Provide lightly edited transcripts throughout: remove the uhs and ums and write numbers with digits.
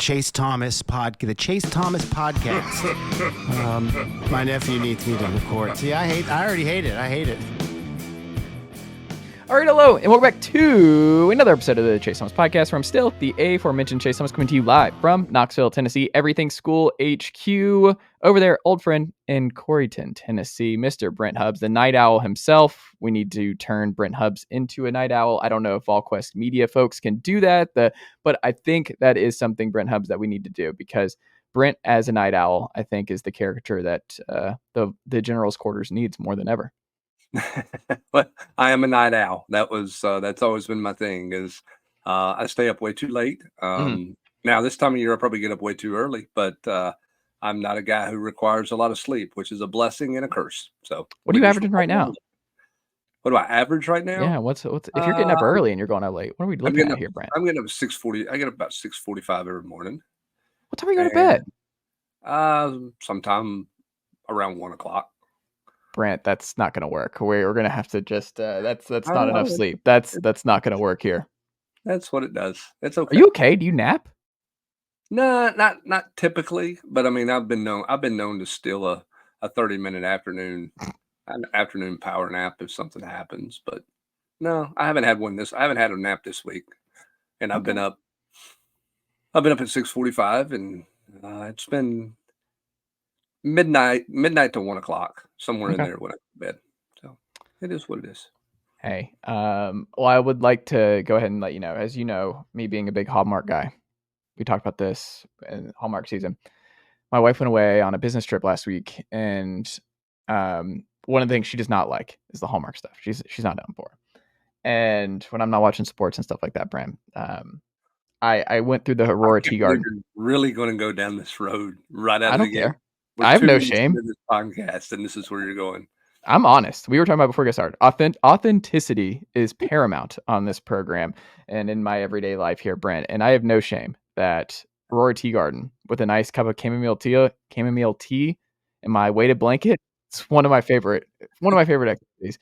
Chase Thomas podcast. My nephew needs me to record. See, I already hate it. I hate it. All right, hello, and welcome back to another episode of the Chase Thomas podcast, where I'm still the aforementioned Chase Thomas, coming to you live from Knoxville, Tennessee, Everything School HQ. Over there, old friend in Coreyton, Tennessee, Mr. Brent Hubbs, the night owl himself. We need to turn Brent Hubbs into a night owl. I don't know if Volquest media folks can do that, but I think that is something, Brent Hubbs, that we need to do, because Brent as a night owl, I think, is the caricature that the general's quarters needs more than ever. Well, I am a night owl. That's always been my thing. Is I stay up way too late. Now this time of year I probably get up way too early, but I'm not a guy who requires a lot of sleep, which is a blessing and a curse. So what are you averaging right now? What do I average right now? Yeah, what's if you're getting up early and you're going out late? What are we looking at here, Brent? I'm getting up at 6:40. I get up about 6:45 every morning. What time are you going to bed? Sometime around 1 o'clock. Brent, that's not going to work. We're going to have to just that's not enough sleep. That's not going to work here. That's what it does. It's okay. Are you okay? Do you nap? No, not typically, but I mean, I've been known to steal a 30-minute afternoon power nap if something happens. But no, I haven't had I haven't had a nap this week, and I've been up at 6:45, and it's been midnight to 1 o'clock, somewhere in there when I go to bed. So it is what it is. Hey, well, I would like to go ahead and let you know, as you know, me being a big Hallmark guy, we talked about this in Hallmark season. My wife went away on a business trip last week, and one of the things she does not like is the Hallmark stuff. She's not down for it. And when I'm not watching sports and stuff like that, Brent, I went through the Aurora Tea Garden. You're really going to go down this road right out I of the don't gate. care. I have no shame. This podcast, and this is where you're going. I'm honest. We were talking about before we got started. Authenticity is paramount on this program and in my everyday life here, Brent. And I have no shame that Aurora Tea Garden with a nice cup of chamomile tea and my weighted blanket. It's one of my favorite activities.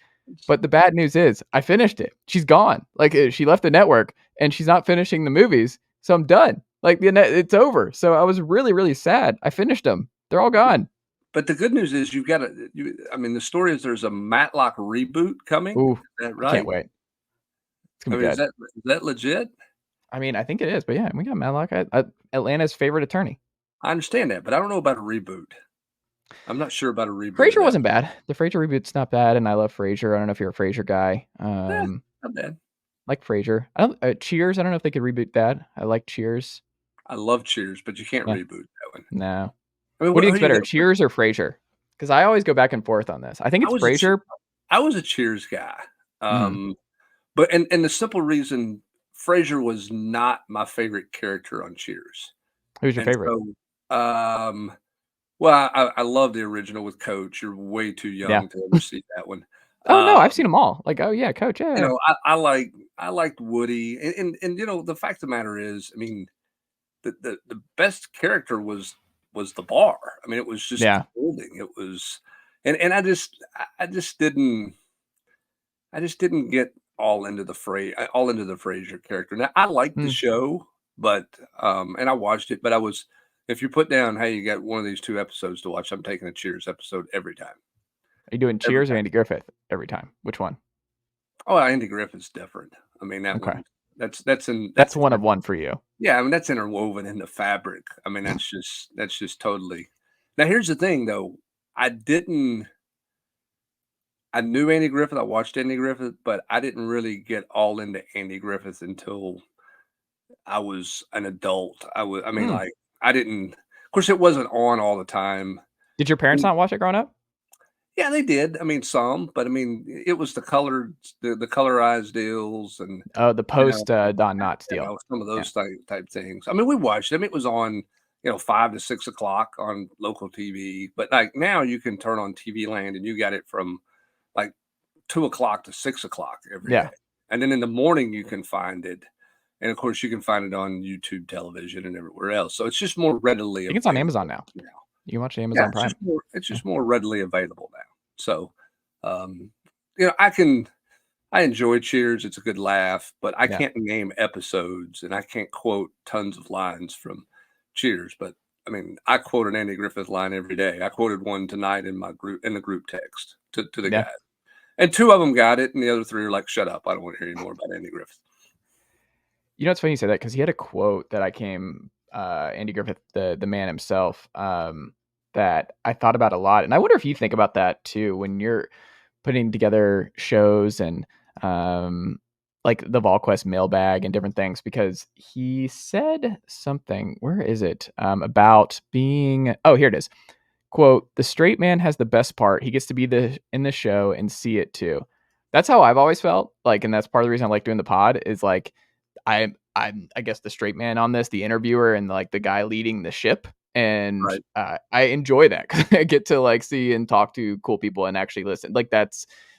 But the bad news is I finished it. She's gone. Like, she left the network and she's not finishing the movies. So I'm done. Like, it's over. So I was really, really sad. I finished them. They're all gone. But the good news is the story is there's a Matlock reboot coming. Ooh, is that right? I can't wait. It's gonna be good. Is that legit? I mean, I think it is, but yeah, we got Matlock, Atlanta's favorite attorney. I understand that, but I don't know about a reboot. I'm not sure about a reboot. Frasier wasn't bad. The Frasier reboot's not bad, and I love Frasier. I don't know if you're a Frasier guy. Not bad. Like Frasier. Cheers. I don't know if they could reboot that. I like Cheers. I love Cheers, but you can't reboot that one. No. I mean, what do you think better, Cheers or Frasier? Because I always go back and forth on this. I think it's Frasier. I was a Cheers guy, but and the simple reason Frasier was not my favorite character on Cheers. Who's your favorite? So, well, I love the original with Coach. You're way too young to ever see that one. Oh no, I've seen them all. Like, oh yeah, Coach. Yeah. You know, I liked Woody, and you know, the fact of the matter is, I mean, the best character was the bar. I mean, it was just holding. It was, and I just didn't get all into the Frasier character. Now I liked the show, but and I watched it, but if you put down, hey, you got one of these 2 episodes to watch, I'm taking a Cheers episode every time. Are you doing Cheers or Andy Griffith every time? Which one? Oh, Andy Griffith's different. I mean, that one, that's one of one for you. Yeah, I mean, that's interwoven in the fabric. I mean, that's just totally. Now, here's the thing, though. I knew Andy Griffith. I watched Andy Griffith, but I didn't really get all into Andy Griffith until I was an adult. Like, I didn't. Of course, it wasn't on all the time. Did your parents not watch it growing up? Yeah, they did. I mean, some, but I mean, it was the colorized deals and the post Don Knotts deal. Some of those type things. I mean, we watched it. I mean, it was on 5 to 6 o'clock on local TV. But like now, you can turn on TV Land and you got it from like 2 o'clock to 6 o'clock every day. And then in the morning, you can find it. And of course, you can find it on YouTube television and everywhere else. So it's just more readily. I think it's on Amazon now. You can watch Amazon Prime. It's just more readily available now. So, I enjoy Cheers. It's a good laugh, but I can't name episodes and I can't quote tons of lines from cheers. But I mean, I quote an Andy Griffith line every day. I quoted one tonight in the group text to the Yeah. guys. And 2 of them got it, and the other 3 are like, shut up. I don't want to hear any more about Andy Griffith. You know, it's funny you say that because he had a quote that Andy Griffith, the man himself, that I thought about a lot. And I wonder if you think about that too when you're putting together shows and like the Volquest mailbag and different things, because he said something, where is it? About being, oh, here it is. Quote, the straight man has the best part. He gets to be in the show and see it too. That's how I've always felt. Like, and that's part of the reason I like doing the pod is like, I'm I guess the straight man on this, the interviewer and like the guy leading the ship. And Right. I enjoy that because I get to like see and talk to cool people and actually listen. Like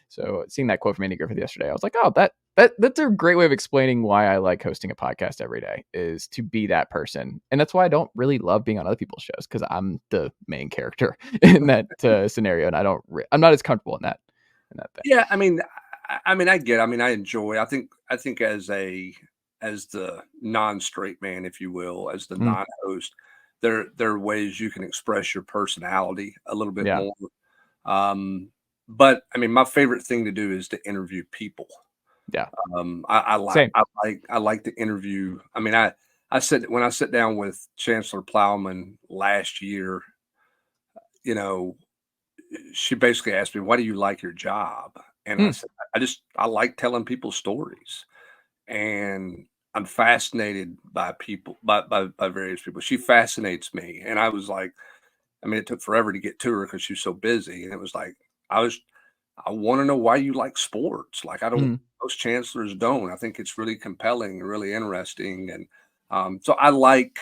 so seeing that quote from Andy Griffith yesterday, I was like, oh, that's a great way of explaining why I like hosting a podcast every day, is to be that person. And that's why I don't really love being on other people's shows, because I'm the main character in that scenario, and I'm not as comfortable in that thing. Yeah, I mean, I get. I mean, I enjoy. I think as the non-straight man, if you will, as the non-host, there are ways you can express your personality a little bit Yeah. more. But I mean, my favorite thing to do is to interview people. Yeah. I like to interview. I mean, when I sit down with Chancellor Plowman last year, you know, she basically asked me, "Why do you like your job?" And I said, I like telling people stories, and I'm fascinated by people, by various people. She fascinates me, and I was like, I mean, it took forever to get to her because she's so busy, and it was like, I want to know why you like sports. Like, I don't. Most chancellors don't. I think it's really compelling and really interesting, and so I like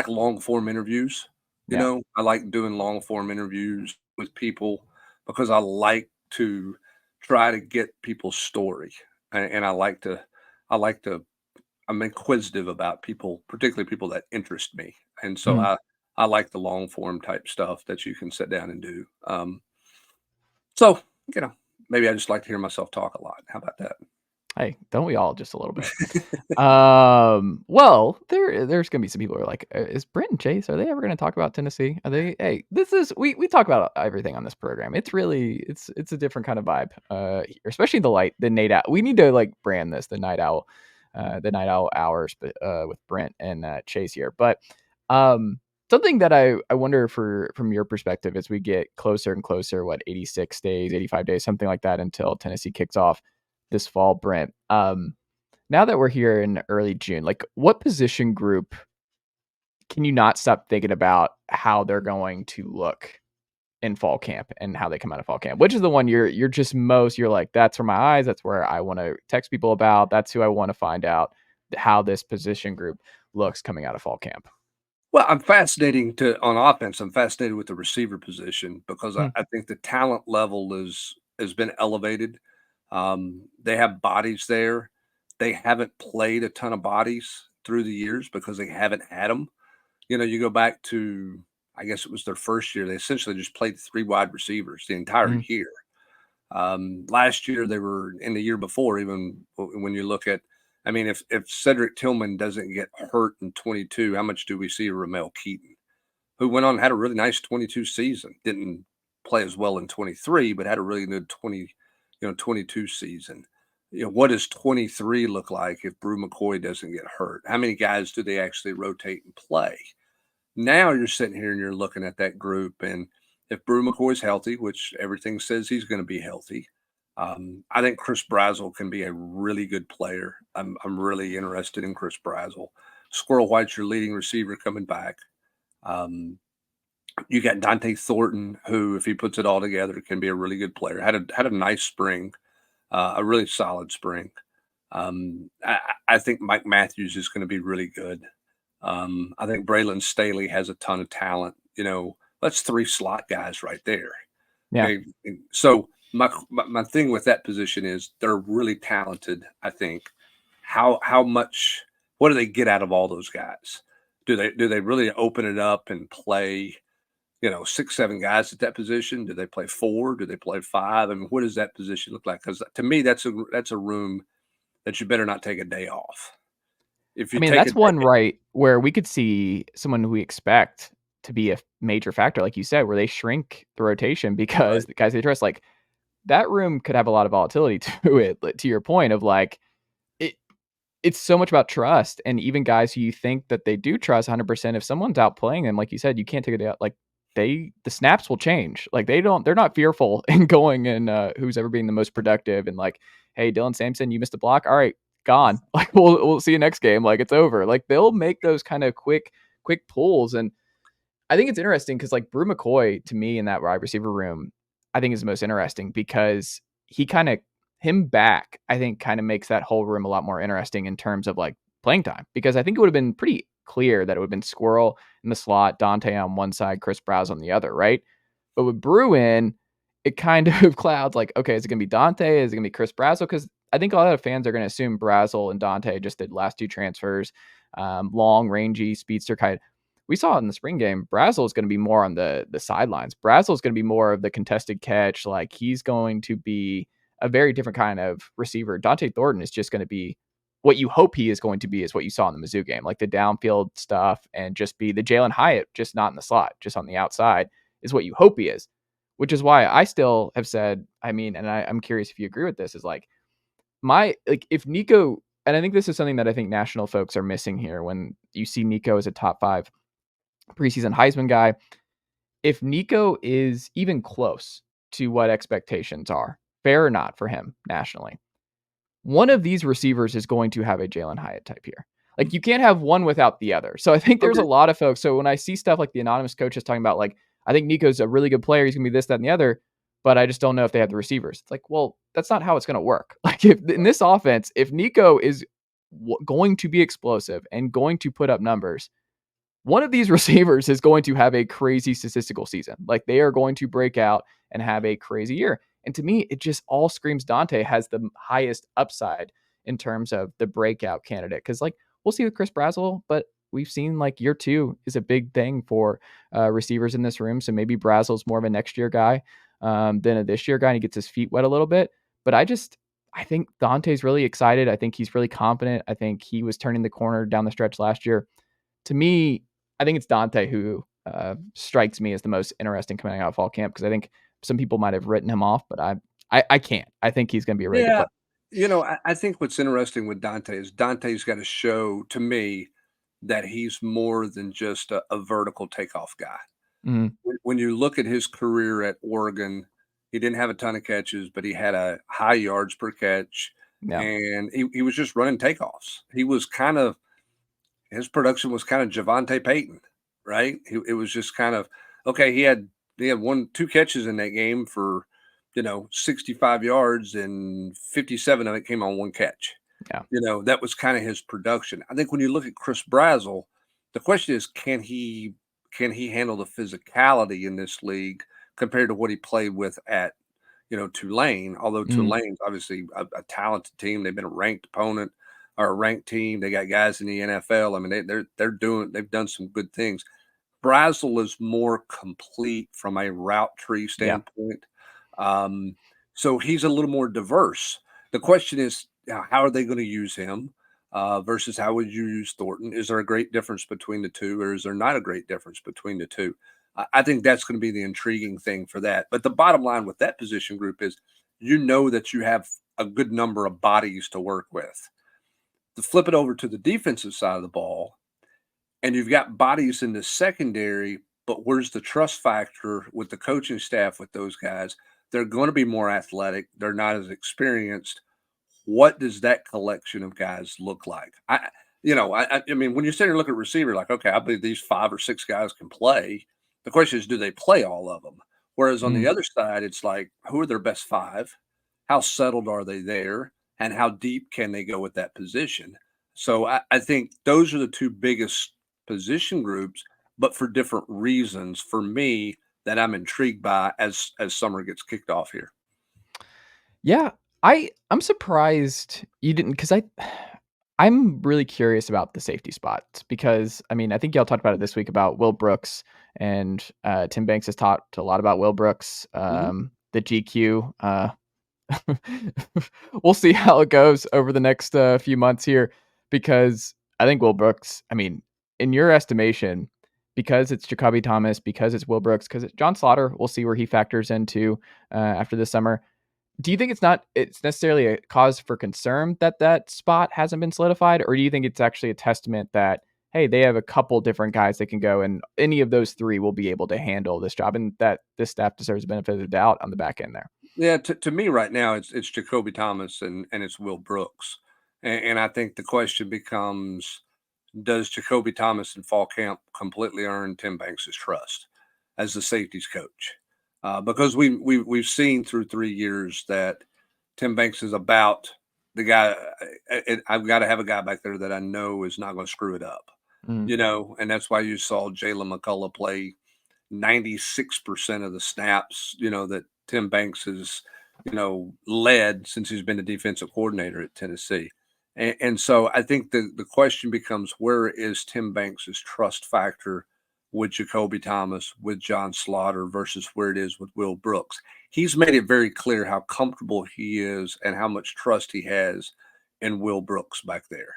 long form interviews. You Yeah. know, I like doing long form interviews with people because I like to try to get people's story, and I like to I'm inquisitive about people, particularly people that interest me, and so I like the long form type stuff that you can sit down and do. So you know, maybe I just like to hear myself talk a lot. How about that? Hey, don't we all just a little bit? Well, there's gonna be some people who are like, is Brent and Chase, are they ever gonna talk about Tennessee? Are they? Hey, we talk about everything on this program. It's really it's a different kind of vibe. Especially the night out. We need to like brand this the night owl hours, but with Brent and Chase here. But something that I wonder from your perspective as we get closer and closer, 86 days, 85 days, something like that until Tennessee kicks off this fall, Brent. Now that we're here in early June, like what position group can you not stop thinking about how they're going to look in fall camp and how they come out of fall camp? Which is the one you're just you're like, that's where my eyes, that's where I want to text people about. That's who I want to find out how this position group looks coming out of fall camp. Well, on offense. I'm fascinated with the receiver position because I think the talent level has been elevated. They have bodies there. They haven't played a ton of bodies through the years because they haven't had them. You know, you go back to, I guess it was their first year. They essentially just played 3 wide receivers the entire year. Last year in the year before, even when you look at, I mean, if Cedric Tillman doesn't get hurt in 22, how much do we see Ramel Keaton, who went on and had a really nice 22 season? Didn't play as well in 23, but had a really good 22 season. You know, what does 23 look like if Brew McCoy doesn't get hurt? How many guys do they actually rotate and play? Now you're sitting here and you're looking at that group, and if Brew McCoy's healthy, which everything says he's going to be healthy, I think Chris Brazzell can be a really good player. I'm really interested in Chris Brazzell. Squirrel White's your leading receiver coming back. You got Dante Thornton, who, if he puts it all together, can be a really good player. Had a nice spring, a really solid spring. I think Mike Matthews is going to be really good. I think Braylon Staley has a ton of talent. You know, that's 3 slot guys right there. Yeah. Okay. So my thing with that position is they're really talented. I think how much, what do they get out of all those guys? Do they really open it up and play, 6, 7 guys at that position? Do they play 4? Do they play 5? I mean, what does that position look like? Because to me, that's a room that you better not take a day off. if you I mean, take that's it, one right where we could see someone who we expect to be a major factor, like you said, where they shrink the rotation because right, the guys they trust, like that room could have a lot of volatility to it. To your point of like it, it's so much about trust, and even guys who you think that they do trust 100%. If someone's outplaying them, like you said, you can't take it out. Like the snaps will change. Like they're not fearful in going and who's ever being the most productive and like, hey, Dylan Sampson, you missed a block. All right, gone. Like we'll see you next game. Like it's over. Like they'll make those kind of quick pulls. And I think it's interesting because like Brew McCoy to me in that wide receiver room, I think is the most interesting because he kind of him back, I think kind of makes that whole room a lot more interesting in terms of like playing time. Because I think it would have been pretty clear that it would have been Squirrel in the slot, Dante on one side, Chris Browse on the other, right? But with Brew in, it kind of clouds like, okay, is it gonna be Dante? Is it gonna be Chris Brazzle? Because I think a lot of fans are gonna assume Brazzle and Dante just did last two transfers, long, rangy, speedster kind. We saw it in the spring game. Brazzle is going to be more on the sidelines. Brazzle is going to be more of the contested catch. Like he's going to be a very different kind of receiver. Dante Thornton is just going to be what you hope he is going to be, is what you saw in the Mizzou game, like the downfield stuff and just be the Jalen Hyatt, just not in the slot, just on the outside is what you hope he is, which is why I still have said, I mean, and I'm curious if you agree with this, is like if Nico, and I think this is something that I think national folks are missing here when you see Nico as a top 5 preseason Heisman guy. If Nico is even close to what expectations are, fair or not for him nationally, one of these receivers is going to have a Jalen Hyatt type here. Like you can't have one without the other. So I think there's a lot of folks. So when I see stuff like the anonymous coaches talking about like, I think Nico's a really good player, he's gonna be this, that, and the other, but I just don't know if they have the receivers. It's like, well, that's not how it's gonna work. Like if in this offense, if Nico is going to be explosive and going to put up numbers, one of these receivers is going to have a crazy statistical season. Like they are going to break out and have a crazy year. And to me, it just all screams Dante has the highest upside in terms of the breakout candidate. Cause like we'll see with Chris Brazzle, but we've seen like year 2 is a big thing for receivers in this room. So maybe Brazzle's more of a next year guy than a this year guy, and he gets his feet wet a little bit. But I think Dante's really excited. I think he's really confident. I think he was turning the corner down the stretch last year. To me, I think it's Dante who strikes me as the most interesting coming out of fall camp, because I think some people might have written him off, but I can't. I think he's going to be a really good yeah. player. You know, I think what's interesting with Dante is Dante's got to show to me that he's more than just a vertical takeoff guy. Mhm. When you look at his career at Oregon, he didn't have a ton of catches, but he had a high yards per catch, Yeah. and he was just running takeoffs. He was kind of his production was kind of Javante Payton, right? It was just kind of okay. He had 2 catches in that game for 65 yards, and 57 of it came on 1 catch. Yeah. That was kind of his production. I think when you look at Chris Brazzle, the question is, can he handle the physicality in this league compared to what he played with at Tulane? Although Mhm. Tulane's obviously a talented team, they've been a ranked opponent or a ranked team. They got guys in the NFL. I mean, they've done some good things. Brazzle is more complete from a route tree Yeah. standpoint. Um, so he's a little more diverse. The question is, how are they going to use him versus how would you use Thornton? Is there a great difference between the two, or is there not a great difference between the two? I think that's going to be the intriguing thing for that. But the bottom line with that position group is, that you have a good number of bodies to work with. To flip it over to the defensive side of the ball, and you've got bodies in the secondary, but where's the trust factor with the coaching staff with those guys? They're going to be more athletic. They're not as experienced. What does that collection of guys look like? I mean, when you sit here and look at receiver, like, okay, I believe these 5 or 6 guys can play. The question is, do they play all of them? Whereas on the Mhm. other side, it's like, who are their best 5? How settled are they there? And how deep can they go with that position? So I think those are the 2 biggest position groups, but for different reasons for me that I'm intrigued by as summer gets kicked off here. Yeah. I'm surprised you didn't, because I'm really curious about the safety spots, because I mean I think y'all talked about it this week about Will Brooks, and Tim Banks has talked a lot about Will Brooks, Mhm. the GQ. We'll see how it goes over the next few months here, because I think Will Brooks, I mean, in your estimation, because it's Jakobe Thomas, because it's Will Brooks, because it's John Slaughter, we'll see where he factors into after this summer. Do you think it's necessarily a cause for concern that spot hasn't been solidified? Or do you think it's actually a testament that, hey, they have a couple different guys that can go and any of those three will be able to handle this job, and that this staff deserves the benefit of the doubt on the back end there? Yeah, to me right now, it's Jakobe Thomas and it's Will Brooks, and I think the question becomes: does Jakobe Thomas in fall camp completely earn Tim Banks' trust as the safeties coach? Because we've seen through 3 years that Tim Banks is about the guy. I've got to have a guy back there that I know is not going to screw it up, Mm. and that's why you saw Jalen McCullough play 96% of the snaps, that Tim Banks has, led since he's been the defensive coordinator at Tennessee. And so I think the question becomes, where is Tim Banks' trust factor with Jakobe Thomas, with John Slaughter versus where it is with Will Brooks? He's made it very clear how comfortable he is and how much trust he has in Will Brooks back there.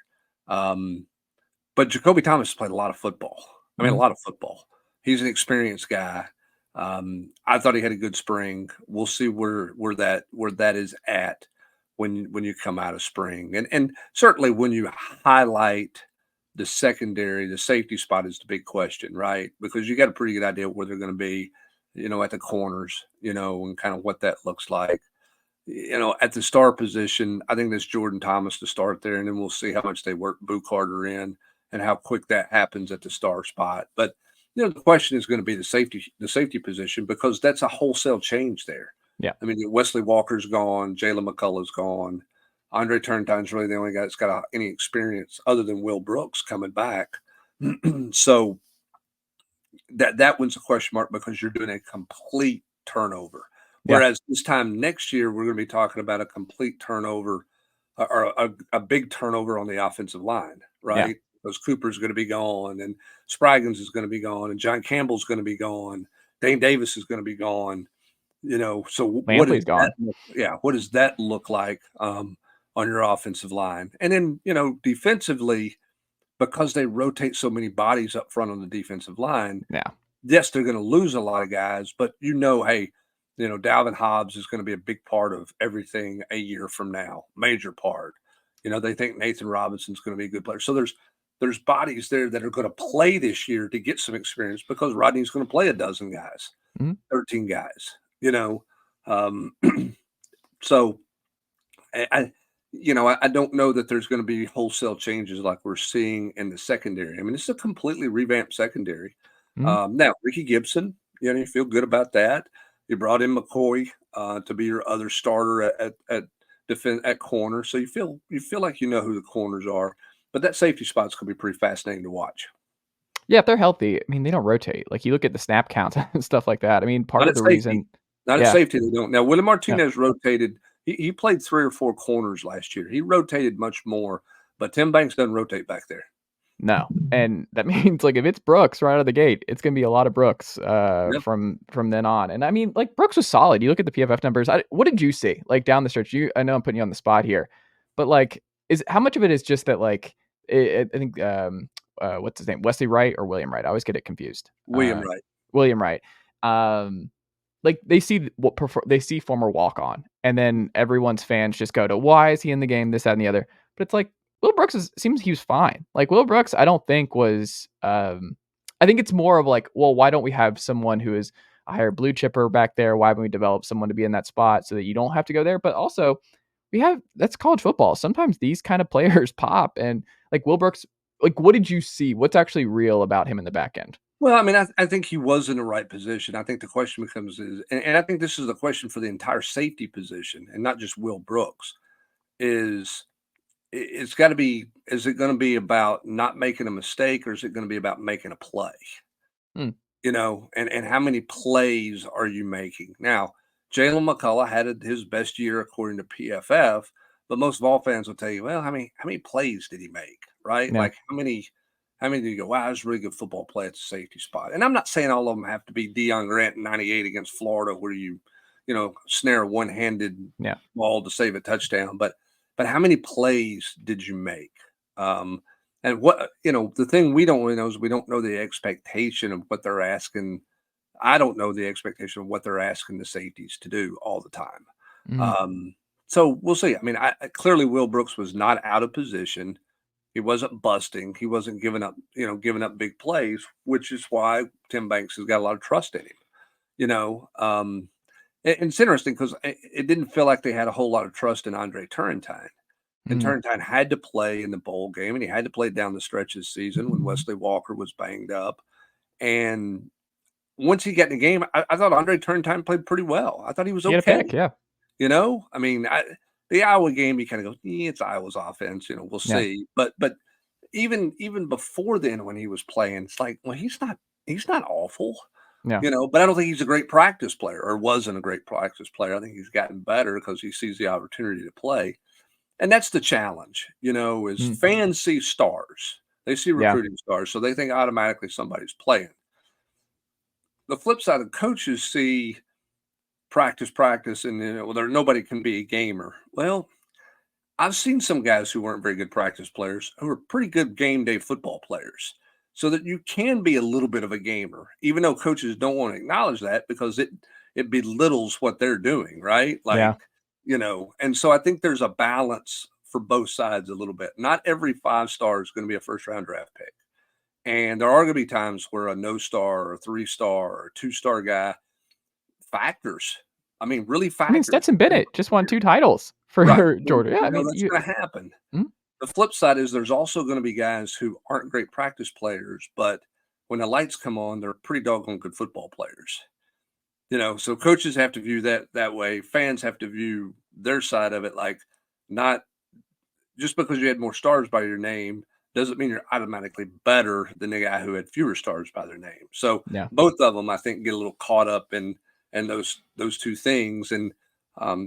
But Jakobe Thomas played a lot of football. I mean, a lot of football. He's an experienced guy. I thought he had a good spring. We'll see where that is at when you come out of spring. And certainly when you highlight the secondary, the safety spot is the big question, right? Because you got a pretty good idea where they're going to be, at the corners, and kind of what that looks like. At the star position, I think that's Jordan Thomas to start there, and then we'll see how much they work Boo Carter in and how quick that happens at the star spot. But the question is going to be the safety position, because that's a wholesale change there. Yeah. I mean, Wesley Walker's gone, Jalen McCullough's gone. Andre Turntime's really the only guy that's got any experience other than Will Brooks coming back. So that one's a question mark, because you're doing a complete turnover. Whereas this time next year, we're going to be talking about a complete turnover, or a big turnover on the offensive line, right? Yeah. Because Cooper's going to be gone, and Spraggins is going to be gone, and John Campbell's going to be gone. Dane Davis is going to be gone. So what is gone. what does that look like on your offensive line? And then, defensively, because they rotate so many bodies up front on the defensive line, yes, they're going to lose a lot of guys, but hey, Dalvin Hobbs is going to be a big part of everything a year from now, major part. They think Nathan Robinson's going to be a good player. So there's bodies there that are going to play this year to get some experience, because Rodney's going to play a dozen guys, 13 guys, so I don't know that there's going to be wholesale changes like we're seeing in the secondary. I mean, it's a completely revamped secondary. Now, Ricky Gibson, you feel good about that. You brought in McCoy to be your other starter at defense at corner, so you feel like you know who the corners are. But that safety spot's going to be pretty fascinating to watch. Yeah, if they're healthy, I mean, they don't rotate. Like, you look at the snap counts and stuff like that. I mean, part of the reason. Not at safety, they don't. Now, Willie Martinez rotated. He played 3 or 4 corners last year. He rotated much more, but Tim Banks doesn't rotate back there. No, and that means, like, if it's Brooks right out of the gate, it's going to be a lot of Brooks from then on. And I mean, like, Brooks was solid. You look at the PFF numbers. What did you see, like, down the stretch? I know I'm putting you on the spot here, but, like, how much of it is just that, like, I think what's his name, Wesley Wright or William Wright? I always get it confused. William Wright. Like, they see former walk-on, and then everyone's fans just go to, why is he in the game, this, that, and the other. But it's like, Will Brooks seems he was fine. Like, Will Brooks, I don't think was. I think it's more of like, well, why don't we have someone who is a higher blue chipper back there? Why haven't we developed someone to be in that spot so that you don't have to go there? But also, that's college football. Sometimes these kind of players pop, and like Will Brooks, like, what did you see? What's actually real about him in the back end? Well, I mean, I think he was in the right position. I think the question becomes and I think this is the question for the entire safety position, and not just Will Brooks, it's got to be, is it going to be about not making a mistake, or is it going to be about making a play? And how many plays are you making? Now, Jalen McCullough had his best year according to PFF, but most of all fans will tell you, well, how many plays did he make, right? Yeah. Like, how many do you go, wow, that's a really good football play at the safety spot? And I'm not saying all of them have to be Deion Grant in 98 against Florida, where you snare a one-handed ball to save a touchdown, but how many plays did you make? And what, the thing we don't really know is we don't know the expectation of what they're asking. I don't know the expectation of what they're asking the safeties to do all the time. So we'll see. I mean, clearly Will Brooks was not out of position. He wasn't busting. He wasn't giving up big plays, which is why Tim Banks has got a lot of trust in him. And it's interesting because it didn't feel like they had a whole lot of trust in Andre Turrentine. And Turrentine had to play in the bowl game, and he had to play down the stretch this season when Wesley Walker was banged up. And once he got in the game, I thought Andre Turrentine played pretty well. I thought he was okay. He had a pick, yeah. I mean, the Iowa game, you kind of go, it's Iowa's offense. We'll see. Yeah. But even before then, when he was playing, it's like, well, he's not awful. Yeah. But I don't think he's a great practice player, or wasn't a great practice player. I think he's gotten better because he sees the opportunity to play. And that's the challenge, is fans see stars. They see recruiting stars, so they think automatically somebody's playing. The flip side of coaches see practice, and nobody can be a gamer. Well, I've seen some guys who weren't very good practice players who are pretty good game day football players, so that you can be a little bit of a gamer, even though coaches don't want to acknowledge that because it belittles what they're doing, right? And so I think there's a balance for both sides a little bit. Not every 5-star is going to be a first-round draft pick. And there are going to be times where a no-star or a 3-star or a 2-star guy factors. I mean, really factors. I mean, Stetson Bennett just won 2 titles for Georgia. Yeah, that's going to happen. The flip side is there's also going to be guys who aren't great practice players, but when the lights come on, they're pretty doggone good football players. So coaches have to view that way. Fans have to view their side of it, like, not just because you had more stars by your name doesn't mean you're automatically better than the guy who had fewer stars by their name. So both of them, I think, get a little caught up in those two things, and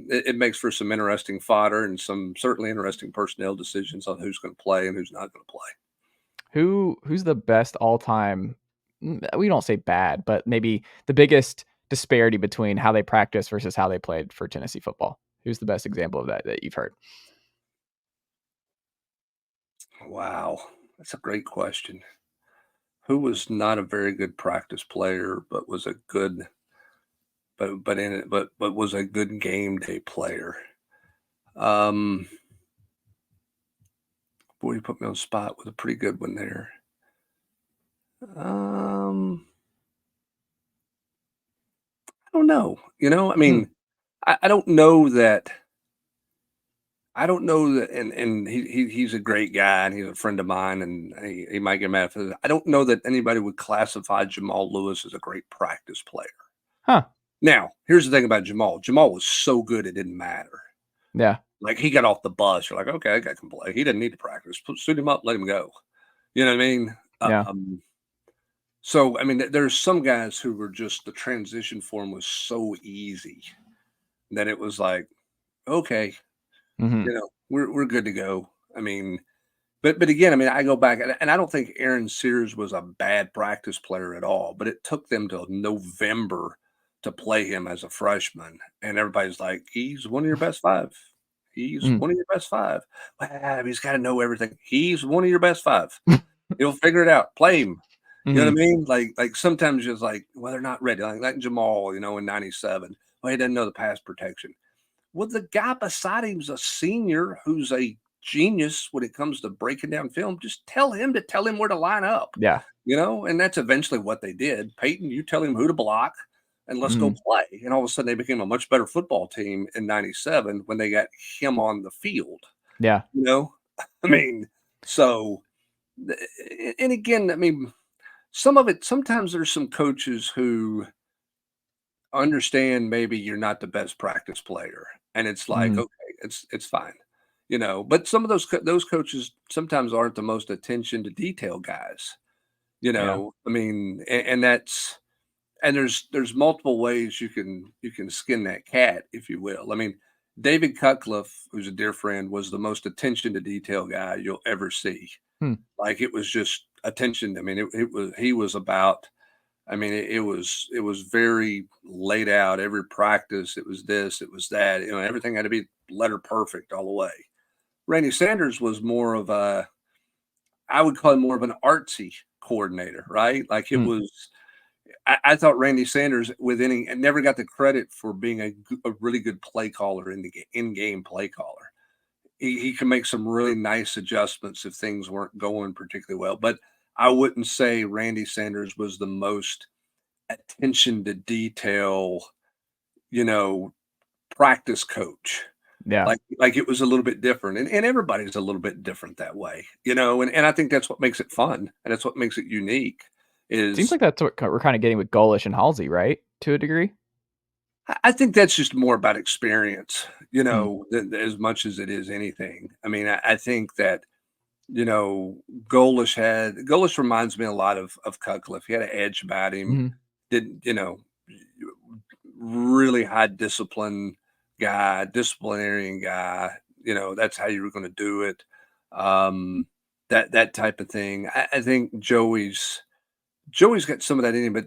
it makes for some interesting fodder and some certainly interesting personnel decisions on who's going to play and who's not going to play. Who's the best all-time? We don't say bad, but maybe the biggest disparity between how they practice versus how they played for Tennessee football. Who's the best example of that you've heard? Wow, that's a great question. Who was not a very good practice player, but was a good, but was a good game day player? Boy, you put me on the spot with a pretty good one there. I don't know. I mean, I don't know that. I don't know that, and he's a great guy, and he's a friend of mine, and he might get mad for this. I don't know that anybody would classify Jamal Lewis as a great practice player. Huh. Now, here's the thing about Jamal. Jamal was so good it didn't matter. Yeah. Like, he got off the bus. You're like, okay, that guy can play. He didn't need to practice. Suit him up, let him go. You know what I mean? Yeah. So, I mean, there's some guys who were just, the transition for him was so easy that it was like, okay, we're good to go. I mean, but again, I mean, I go back, and I don't think Aaron Sears was a bad practice player at all, but it took them till November to play him as a freshman, and everybody's like, he's one of your best 5. He's one of your best 5. Well, he's got to know everything. He's one of your best 5. He'll figure it out. Play him. You know what I mean? Like sometimes it's like, well, they're not ready. Like Jamal, in 97. Well, he doesn't know the pass protection. Well, the guy beside him's a senior who's a genius when it comes to breaking down film. Just tell him where to line up. Yeah. And that's eventually what they did. Peyton, you tell him who to block and let's go play. And all of a sudden they became a much better football team in 97 when they got him on the field. Yeah. I mean, so, and again, I mean, some of it, sometimes there's some coaches who understand maybe you're not the best practice player, and it's like, okay, it's fine, but some of those coaches sometimes aren't the most attention to detail guys, I mean, and that's, and there's multiple ways you can skin that cat, if you will. I mean, David Cutcliffe, who's a dear friend, was the most attention to detail guy you'll ever see. Like, it was just attention. I mean, he was about, I mean, it was very laid out. Every practice, it was this, it was that. Everything had to be letter perfect all the way. Randy Sanders was more of a, I would call him more of an artsy coordinator, right? Like it Mm. was. I thought Randy Sanders never got the credit for being a really good play caller in-game play caller. He can make some really nice adjustments if things weren't going particularly well. But I wouldn't say Randy Sanders was the most attention to detail, practice coach. Yeah. Like it was a little bit different. And everybody's a little bit different that way, and I think that's what makes it fun and that's what makes it unique Seems is like that's what we're kind of getting with Golish and Halsey, right? To a degree. I think that's just more about experience, Mm. as much as it is anything. I mean, I think that, Golish reminds me a lot of Cutcliffe. He had an edge about him, Hmm. didn't, really high disciplinarian guy. That's how you were going to do it. That type of thing. I think Joey's got some of that in him,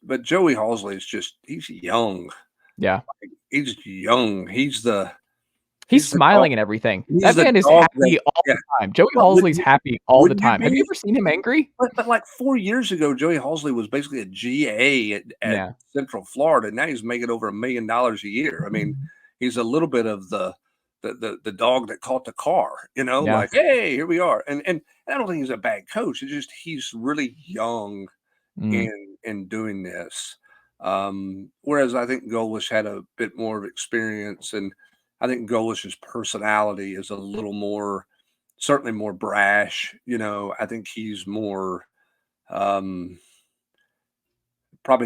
but Joey Halsley he's young. Yeah. He's young. He's the dog. smiling and everything. He's That the man is dog that happy all yeah. the time. Joey Well, Halsley's happy all the wouldn't you time. Have you be? ever seen him angry? But like 4 years ago, Joey Halsley was basically a GA at Yeah. Central Florida. Now he's making over $1 million a year. I mean, he's a little bit of the dog that caught the car, Yeah. like, hey, here we are. And I don't think he's a bad coach. It's just he's really young Mm. in doing this. Whereas I think Golish had a bit more of experience, and I think Golish's personality is a little more, certainly more brash. I think he's more, probably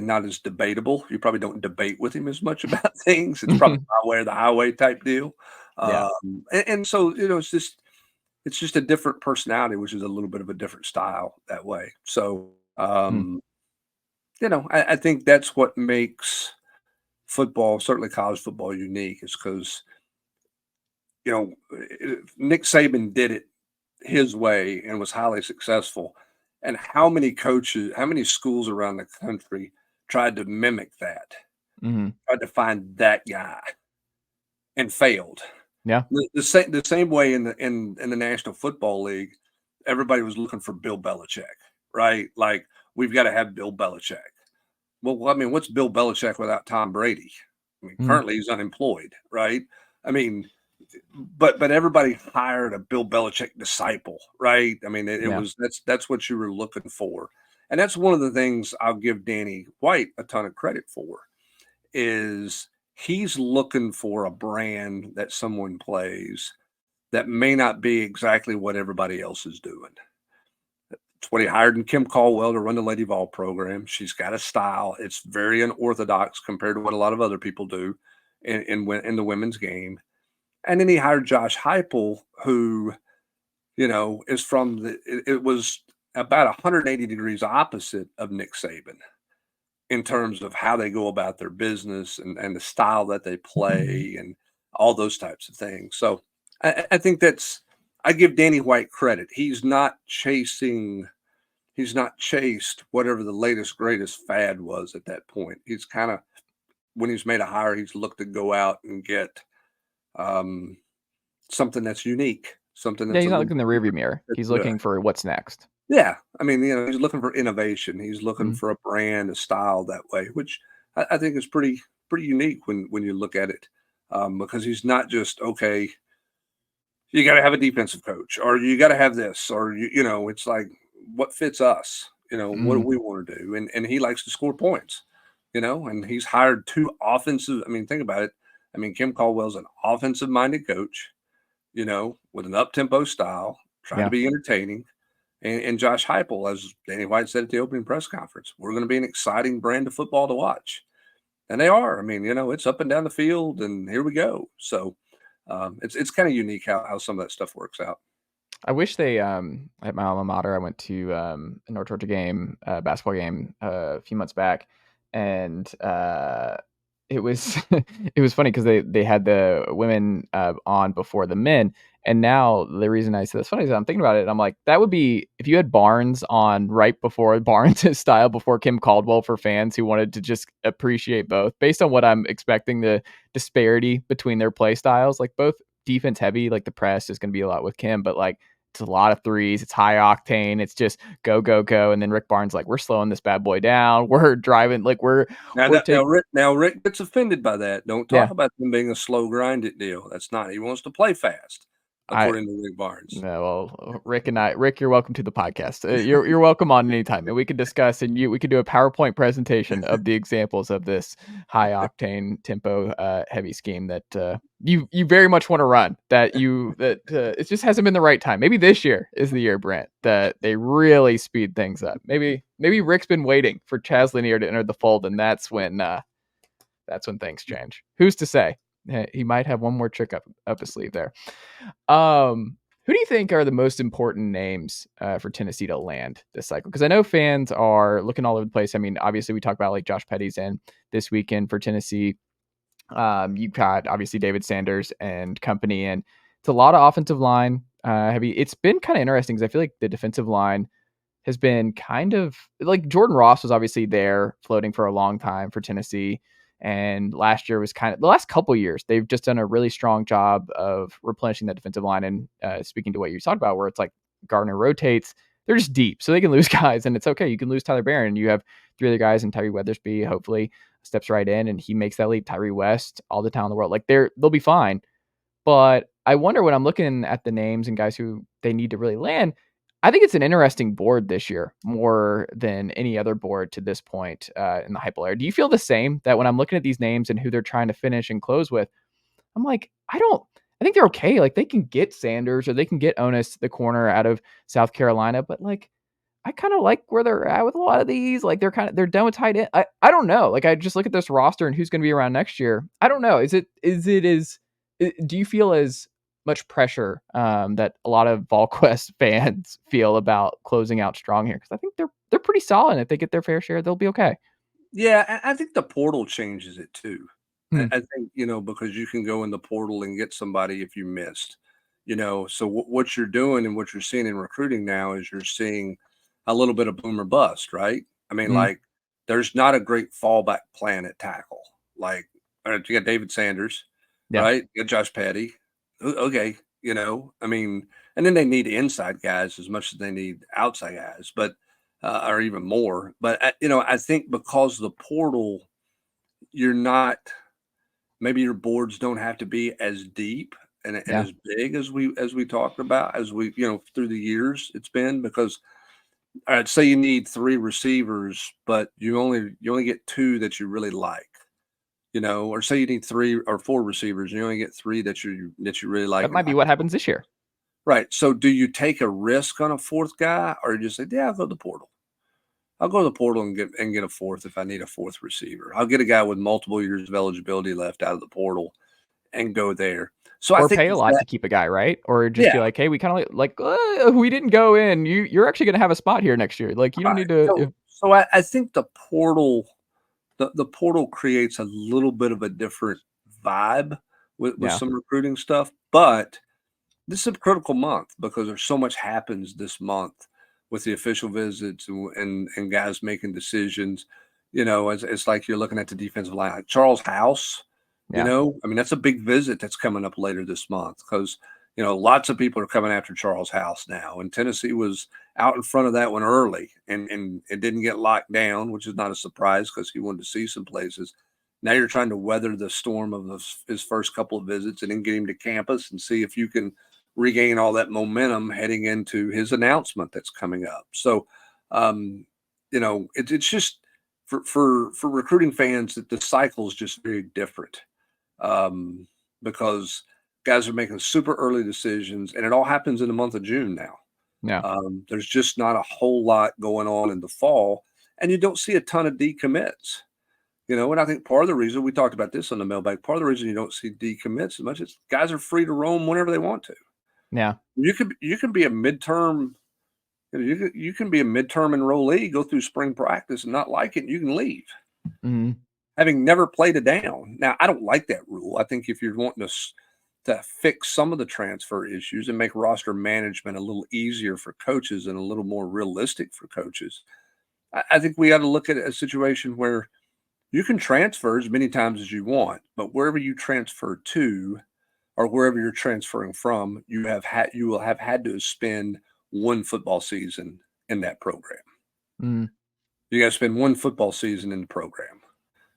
not as debatable. You probably don't debate with him as much about things. It's probably my way or the highway type deal. Yeah. And so, it's just a different personality, which is a little bit of a different style that way. So, Mm. I think that's what makes football, certainly college football, unique, is because, Nick Saban did it his way and was highly successful. And how many coaches, how many schools around the country tried to mimic that, Mhm. tried to find that guy and failed? Yeah. The same way in the National Football League, everybody was looking for Bill Belichick, right? Like, we've got to have Bill Belichick. Well, I mean, what's Bill Belichick without Tom Brady? I mean, Mhm. currently he's unemployed, right? I mean, but everybody hired a Bill Belichick disciple, right? I mean, it Yeah. was that's what you were looking for, and that's one of the things I'll give Danny White a ton of credit for, is he's looking for a brand that someone plays that may not be exactly what everybody else is doing. It's what he hired in Kim Caldwell to run the Lady Vol program. She's got a style. It's very unorthodox compared to what a lot of other people do in the women's game. And then he hired Josh Heupel, who, is from it was about 180 degrees opposite of Nick Saban in terms of how they go about their business and the style that they play and all those types of things. So I think I give Danny White credit. He's not chased whatever the latest greatest fad was at that point. He's kind of, when he's made a hire, he's looked to go out and get um, something that's unique, something Yeah, that's he's a not little looking in the rearview mirror. He's bit. looking for what's next. Yeah, I mean, he's looking for innovation. He's looking Mhm. for a brand, a style that way, which I think is pretty unique when you look at it, because he's not just, okay, you got to have a defensive coach, or you got to have this, or it's like, what fits us. What do Mhm. we want to do? And he likes to score points. And he's hired two offensive. I mean, think about it. I mean, Kim Caldwell's an offensive minded coach, with an up tempo style, trying to Yeah. be entertaining. And Josh Heupel, as Danny White said at the opening press conference, we're going to be an exciting brand of football to watch. And they are. I mean, it's up and down the field, and here we go. So it's kind of unique how some of that stuff works out. I wish they at my alma mater, I went to a North Georgia game, basketball game a few months back, and it was it was funny because they had the women on before the men, and now the reason I said that's funny is I'm thinking about it, and I'm like, that would be if you had Barnes on right before Barnes' style before Kim Caldwell, for fans who wanted to just appreciate both based on what I'm expecting, the disparity between their play styles, like both defense heavy, like the press is going to be a lot with Kim, but like It's a lot of threes. It's high octane. It's just go, go, go. And then Rick Barnes like, we're slowing this bad boy down. We're driving like we're taking. Now Rick gets offended by that. Don't talk about them being a slow grinded deal. That's not. He wants to play fast, according to Rick Barnes. No, well, Rick, you're welcome to the podcast. You're welcome on anytime, and we can discuss we could do a PowerPoint presentation of the examples of this high octane tempo heavy scheme that you very much want to run. It just hasn't been the right time. Maybe this year is the year, Brent, that they really speed things up. Maybe Rick's been waiting for Chaz Lanier to enter the fold, and that's when things change. Who's to say? He might have one more trick up his sleeve there. Who do you think are the most important names for Tennessee to land this cycle? Because I know fans are looking all over the place. I mean, obviously we talk about like Josh Petty's in this weekend for Tennessee. You've got obviously David Sanders and company, and it's a lot of offensive line heavy. It's been kind of interesting because I feel like the defensive line has been kind of like Jordan Ross was obviously there floating for a long time for Tennessee. And last year was kind of the last couple of years, they've just done a really strong job of replenishing that defensive line. And speaking to what you talked about, where it's like Gardner rotates, they're just deep. So they can lose guys and it's okay. You can lose Tyler Barron. You have three other guys, and Tyree Weathersby hopefully steps right in and he makes that leap. Tyree West, all the talent in the world. Like they'll be fine. But I wonder when I'm looking at the names and guys who they need to really land, I think it's an interesting board this year, more than any other board to this point in the Hypo era. Do you feel the same, that when I'm looking at these names and who they're trying to finish and close with, I'm like, I think they're okay. Like they can get Sanders or they can get Onus, the corner out of South Carolina, but like, I kind of like where they're at with a lot of these. Like they're done with tight end. I don't know. Like I just look at this roster and who's going to be around next year. I don't know. Do you feel as much pressure that a lot of Volquest fans feel about closing out strong here? Because I think they're pretty solid. If they get their fair share, they'll be okay. Yeah, I think the portal changes it too. I think, because you can go in the portal and get somebody if you missed, so what you're doing and what you're seeing in recruiting now is you're seeing a little bit of boom or bust, right? I mean, like there's not a great fallback plan at tackle. Like you got David Sanders, right? You got Josh Petty. Okay, I mean, and then they need inside guys as much as they need outside guys, but or even more. But I think because the portal, you're not. Maybe your boards don't have to be as deep and as big as we talked about as we through the years it's been, because I'd say you need 3 receivers, but you only get 2 that you really like. Or say you need 3 or 4 receivers, and you only get 3 that you really like. That might be what happens this year. Right. So do you take a risk on a 4th guy, or you just say, yeah, I'll go to the portal. I'll go to the portal and get a 4th if I need a 4th receiver. I'll get a guy with multiple years of eligibility left out of the portal and go there. So or I think pay a lot to keep a guy, right? Or just be like, hey, we kind of like we didn't go in. You're actually going to have a spot here next year. Like you don't need to. So I think the portal. The portal creates a little bit of a different vibe with some recruiting stuff, but this is a critical month because there's so much happens this month with the official visits and guys making decisions. It's like you're looking at the defensive line, like Charles House. I mean, that's a big visit that's coming up later this month because lots of people are coming after Charles House now, and Tennessee was out in front of that one early, and it didn't get locked down, which is not a surprise because he wanted to see some places. Now you're trying to weather the storm of his first couple of visits and then get him to campus and see if you can regain all that momentum heading into his announcement that's coming up. So, it's just for recruiting fans that the cycle is just very different because guys are making super early decisions, and it all happens in the month of June now. There's just not a whole lot going on in the fall, and you don't see a ton of decommits. And I think part of the reason, we talked about this on the mailbag, part of the reason you don't see decommits as much is guys are free to roam whenever they want to. Yeah. You can be a midterm, you can be a midterm enrollee, go through spring practice and not like it, and you can leave. Mm-hmm. Having never played a down. Now, I don't like that rule. I think if you're wanting to fix some of the transfer issues and make roster management a little easier for coaches and a little more realistic for coaches, I think we got to look at a situation where you can transfer as many times as you want, but wherever you transfer to, or wherever you're transferring from, you will have had to spend one football season in that program. Mm. You got to spend one football season in the program.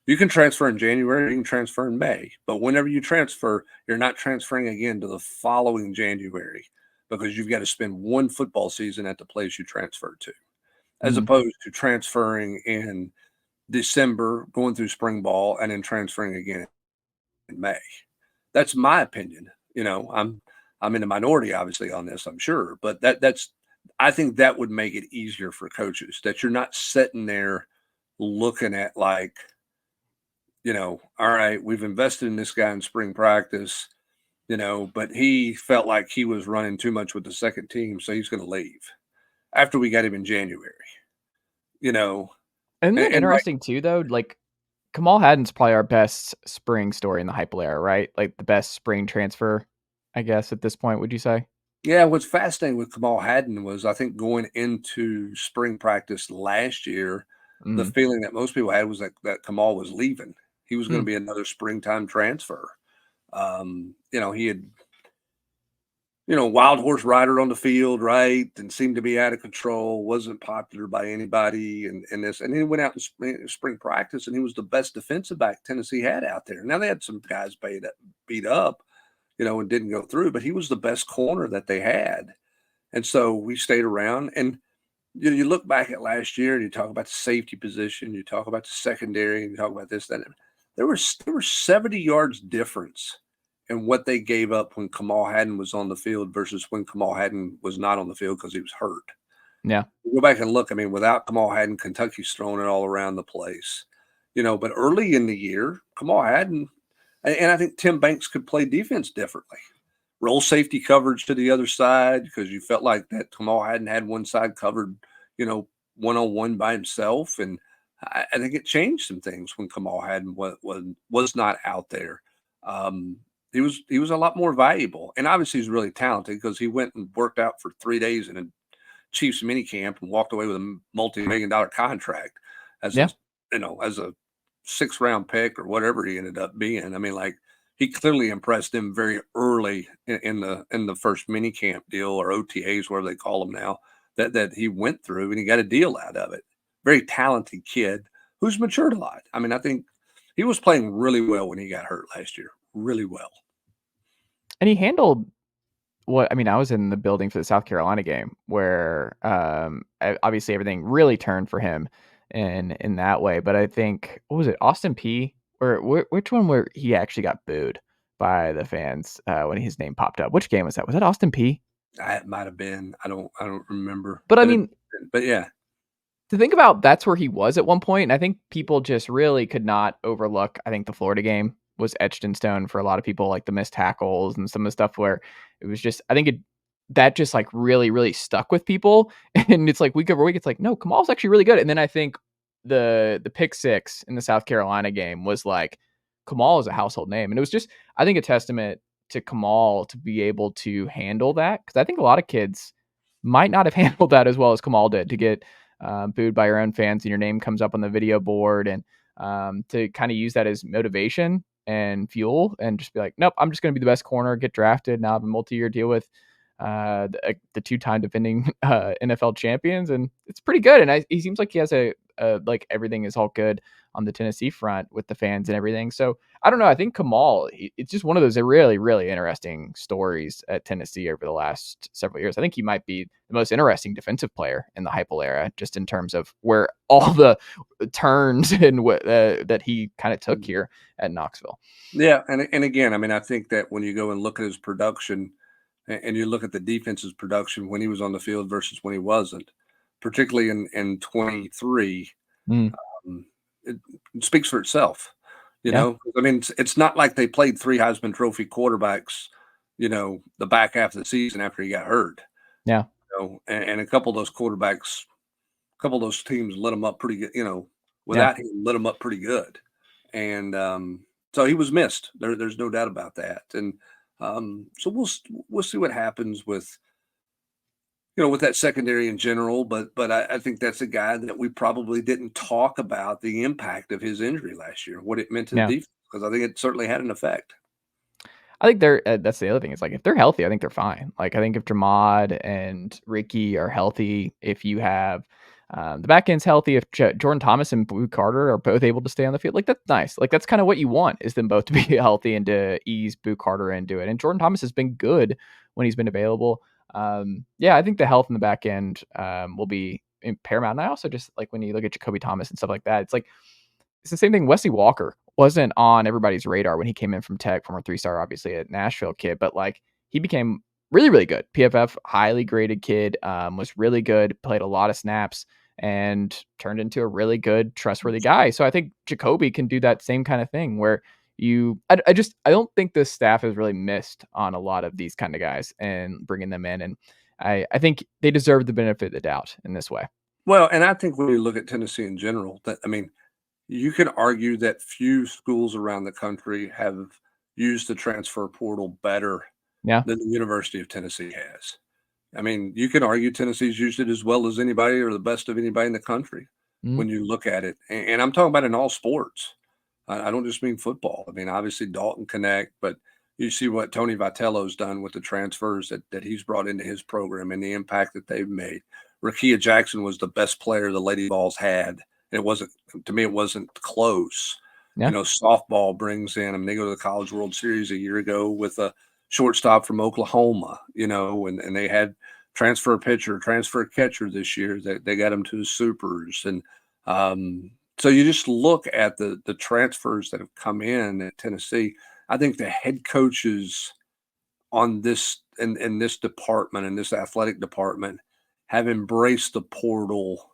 You can transfer in January, you can transfer in May, but whenever you transfer, you're not transferring again to the following January because you've got to spend one football season at the place you transferred to, as opposed to transferring in December, going through spring ball, and then transferring again in May. That's my opinion. I'm in the minority, obviously, on this, I'm sure, but I think that would make it easier for coaches, that you're not sitting there looking at like, all right, we've invested in this guy in spring practice, but he felt like he was running too much with the second team, so he's going to leave after we got him in January, Isn't that and interesting too, though? Like, Kamal Hadden's probably our best spring story in the Heupel era, right? Like the best spring transfer, I guess, at this point, would you say? yeah, what's fascinating with Kamal Hadden was, I think, going into spring practice last year, the Mm. feeling that most people had was that Kamal was leaving. He was going Mm. to be another springtime transfer. He had, wild horse rider on the field, right? And seemed to be out of control, wasn't popular by anybody. And he went out in spring practice, and he was the best defensive back Tennessee had out there. Now, they had some guys beat up, and didn't go through, but he was the best corner that they had. And so we stayed around. And you look back at last year and you talk about the safety position, you talk about the secondary, and you talk about this, that. There were 70 yards difference in what they gave up when Kamal Hadden was on the field versus when Kamal Hadden was not on the field because he was hurt. Yeah. Go back and look. I mean, without Kamal Hadden, Kentucky's throwing it all around the place. But early in the year, Kamal Hadden, and I think Tim Banks could play defense differently. Roll safety coverage to the other side because you felt like that Kamal Hadden had one side covered, one-on-one by himself. And I think it changed some things when Kamal Hadden was not out there. He was a lot more valuable. And obviously he's really talented because he went and worked out for 3 days in a Chiefs minicamp and walked away with a multi-million-dollar contract as Yeah. as a 6th-round pick or whatever he ended up being. I mean, like, he clearly impressed them very early in the first minicamp deal, or OTAs, whatever they call them now, that he went through, and he got a deal out of it. Very talented kid who's matured a lot. I mean, I think he was playing really well when he got hurt last year, really well. And he handled I was in the building for the South Carolina game where obviously everything really turned for him in that way. But I think, what was it, Austin P? Or which one where he actually got booed by the fans when his name popped up? Which game was that? Was that Austin P? It might have been. I don't remember. But I mean, but yeah. To think about, that's where he was at one point, and I think people just really could not overlook. I think the Florida game was etched in stone for a lot of people, like the missed tackles and some of the stuff where it was just, I think that just like really, really stuck with people. And it's like week over week, it's like, no, Kamal's actually really good. And then I think the pick six in the South Carolina game was like, Kamal is a household name. And it was just, I think, a testament to Kamal to be able to handle that. Cause I think a lot of kids might not have handled that as well as Kamal did, to get booed by your own fans and your name comes up on the video board, and to kind of use that as motivation and fuel and just be like, nope, I'm just going to be the best corner, get drafted. Now I have a multi-year deal with the 2-time defending NFL champions, and it's pretty good. And he seems like he has like everything is all good on the Tennessee front with the fans and everything. So I don't know. I think Kamal, it's just one of those really, really interesting stories at Tennessee over the last several years. I think he might be the most interesting defensive player in the Heupel era, just in terms of where all the turns and that he kind of took here at Knoxville. Yeah. And again, I mean, I think that when you go and look at his production and you look at the defense's production when he was on the field versus when he wasn't, particularly in 23, it speaks for itself. I mean, it's not like they played 3 Heisman Trophy quarterbacks, the back half of the season after he got hurt. Yeah. And a couple of those quarterbacks, a couple of those teams lit him up pretty good, without him, lit him up pretty good. And so he was missed. There's no doubt about that. And so we'll see what happens with that secondary in general. But I think that's a guy that we probably didn't talk about the impact of his injury last year, what it meant to the defense, because I think it certainly had an effect. I think they're that's the other thing. It's like if they're healthy, I think they're fine. Like I think if Jamad and Ricky are healthy, if you have the back end's healthy, if Jordan Thomas and Blue Carter are both able to stay on the field, like that's nice. Like that's kind of what you want is them both to be healthy and to ease Blue Carter into it. And Jordan Thomas has been good when he's been available. Yeah, I think the health in the back end will be paramount. And I also just like when you look at Jakobe Thomas and stuff like that, it's the same thing. Wesley Walker wasn't on everybody's radar when he came in from Tech, former 3-star, obviously a Nashville kid, but like he became really, really good. PFF highly graded kid, was really good, played a lot of snaps and turned into a really good, trustworthy guy. So I think Jakobe can do that same kind of thing where I don't think this staff has really missed on a lot of these kind of guys and bringing them in. And I think they deserve the benefit of the doubt in this way. Well, and I think when you look at Tennessee in general, that I mean, you can argue that few schools around the country have used the transfer portal better Yeah. than the University of Tennessee has. I mean, you can argue Tennessee's used it as well as anybody or the best of anybody in the country Mm. when you look at it. And I'm talking about in all sports. I don't just mean football. I mean, obviously Dalton Connect, but you see what Tony Vitello's done with the transfers that he's brought into his program and the impact that they've made. Rakia Jackson was the best player the Lady Vols had. It wasn't, to me, it wasn't close. Yeah. You know, softball brings in, I mean, they go to the College World Series a year ago with a shortstop from Oklahoma, you know, and they had transfer pitcher, transfer catcher this year. They got them to the supers. And so you just look at the transfers that have come in at Tennessee. I think the head coaches on this in this department, in this athletic department, have embraced the portal.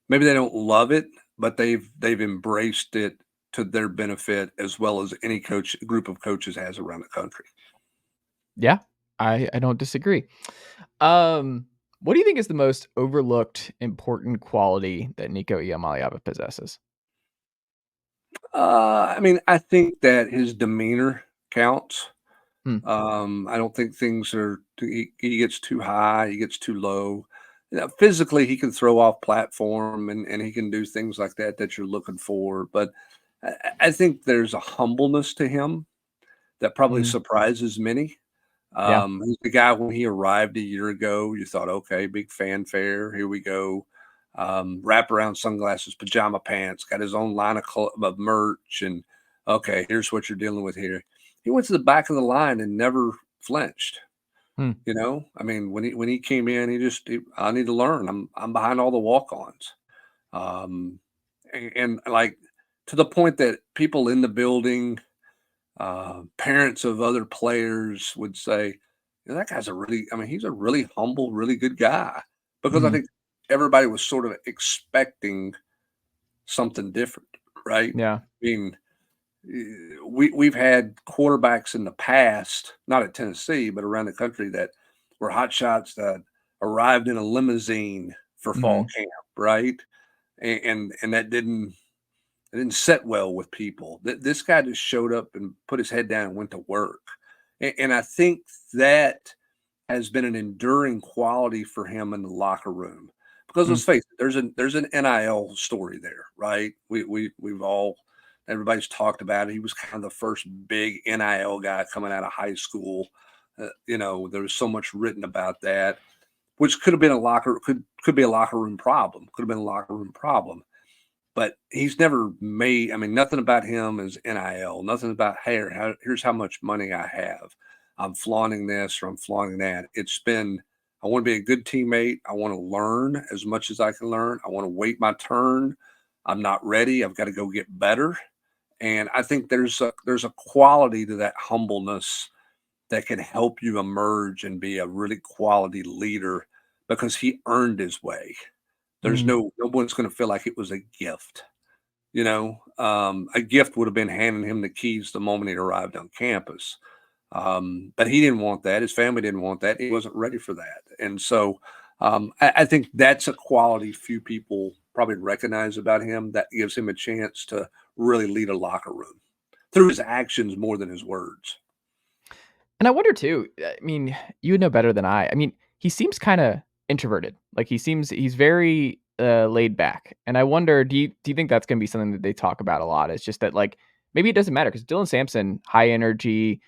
Maybe they don't love it, but they've embraced it to their benefit as well as any group of coaches has around the country. Yeah, I don't disagree. What do you think is the most overlooked important quality that Nico Iamaleava possesses? I mean, I think that his demeanor counts. Hmm. I don't think things are he gets too high, he gets too low. You know, physically, he can throw off platform and he can do things like that you're looking for. But I think there's a humbleness to him that probably Mm. surprises many. Yeah. He's the guy when he arrived a year ago, you thought, okay, big fanfare, here we go. Wraparound sunglasses, pajama pants, got his own line of merch, and okay, here's what you're dealing with here. He went to the back of the line and never flinched. Hmm. You know, I mean, when he came in, I need to learn. I'm behind all the walk-ons, um, and like to the point that people in the building, parents of other players would say, that guy's I mean, he's a really humble, really good guy. Because I Mhm. think everybody was sort of expecting something different, right? Yeah. I mean, we've had quarterbacks in the past, not at Tennessee, but around the country that were hot shots that arrived in a limousine for fall Mhm. camp, right? And that didn't set well with people. This guy just showed up and put his head down and went to work. And I think that has been an enduring quality for him in the locker room. Because Mm. let's face it, there's an NIL story there, right? We've all everybody's talked about it. He was kind of the first big NIL guy coming out of high school. You know, there was so much written about that, which could have been could be a locker room problem. Could have been a locker room problem. But he's never made, I mean, nothing about him is NIL, nothing about, hey, here's how much money I have. I'm flaunting this or I'm flaunting that. It's been, I want to be a good teammate. I want to learn as much as I can learn. I want to wait my turn. I'm not ready. I've got to go get better. And I think there's a quality to that humbleness that can help you emerge and be a really quality leader because he earned his way. There's Mhm. no one's going to feel like it was a gift. You know, a gift would have been handing him the keys the moment he arrived on campus. But he didn't want that. His family didn't want that. He wasn't ready for that. And so I think that's a quality few people probably recognize about him that gives him a chance to really lead a locker room through his actions more than his words. And I wonder too, I mean, you would know better than I. I mean, he seems kinda introverted. Like, he's very, laid back, and I wonder, do you think that's gonna be something that they talk about a lot? It's just that, like, maybe it doesn't matter because Dylan Sampson, high energy,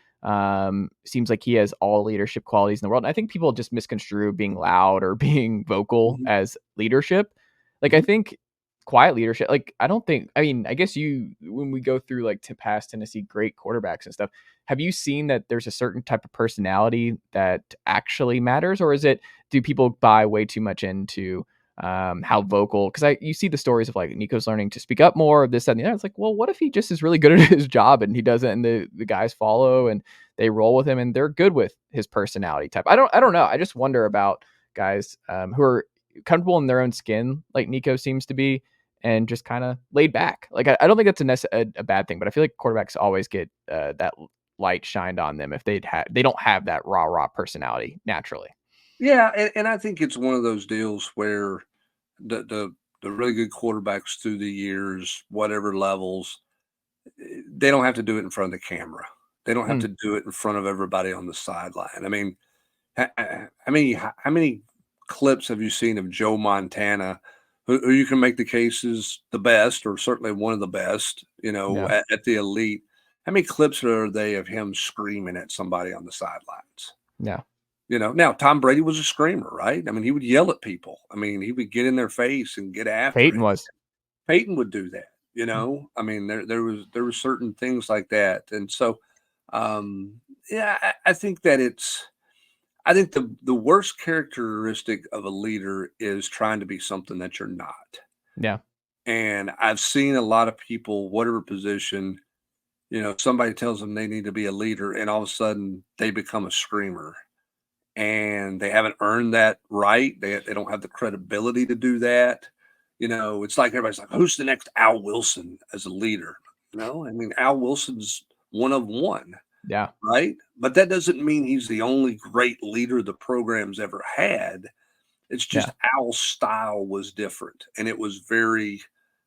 Seems like he has all leadership qualities in the world. And I think people just misconstrue being loud or being vocal as leadership. Like, I think quiet leadership, like, I mean, I guess when we go through like to past Tennessee great quarterbacks and stuff, have you seen that there's a certain type of personality that actually matters, or do people buy way too much into how vocal? Because you see the stories of like Nico's learning to speak up more, this, that, and the other. It's like, well, what if he just is really good at his job and he doesn't, and the guys follow and they roll with him and they're good with his personality type. I don't know. I just wonder about guys who are comfortable in their own skin, like Nico seems to be, and just kind of laid back. Like, I don't think that's a bad thing, but I feel like quarterbacks always get that light shined on them if they don't have that raw personality naturally. Yeah, and I think it's one of those deals where the really good quarterbacks through the years, whatever levels, they don't have to do it in front of the camera. They don't have to do it in front of everybody on the sideline. I mean, how many clips have you seen of Joe Montana, who you can make the case is the best, or certainly one of the best, at the elite? How many clips are they of him screaming at somebody on the sidelines? Yeah. Now Tom Brady was a screamer, right? I mean, he would yell at people. I mean, he would get in their face and get after Peyton it. was. Peyton would do that, I mean, there was certain things like that. And so, yeah, I think that I think the worst characteristic of a leader is trying to be something that you're not. Yeah. And I've seen a lot of people, whatever position, somebody tells them they need to be a leader, and all of a sudden they become a screamer. And they haven't earned that right. They don't have the credibility to do that. It's like everybody's like, who's the next Al Wilson as a leader? I mean, Al Wilson's one of one. Yeah. Right. But that doesn't mean he's the only great leader the program's ever had. It's just Al's style was different, and it was very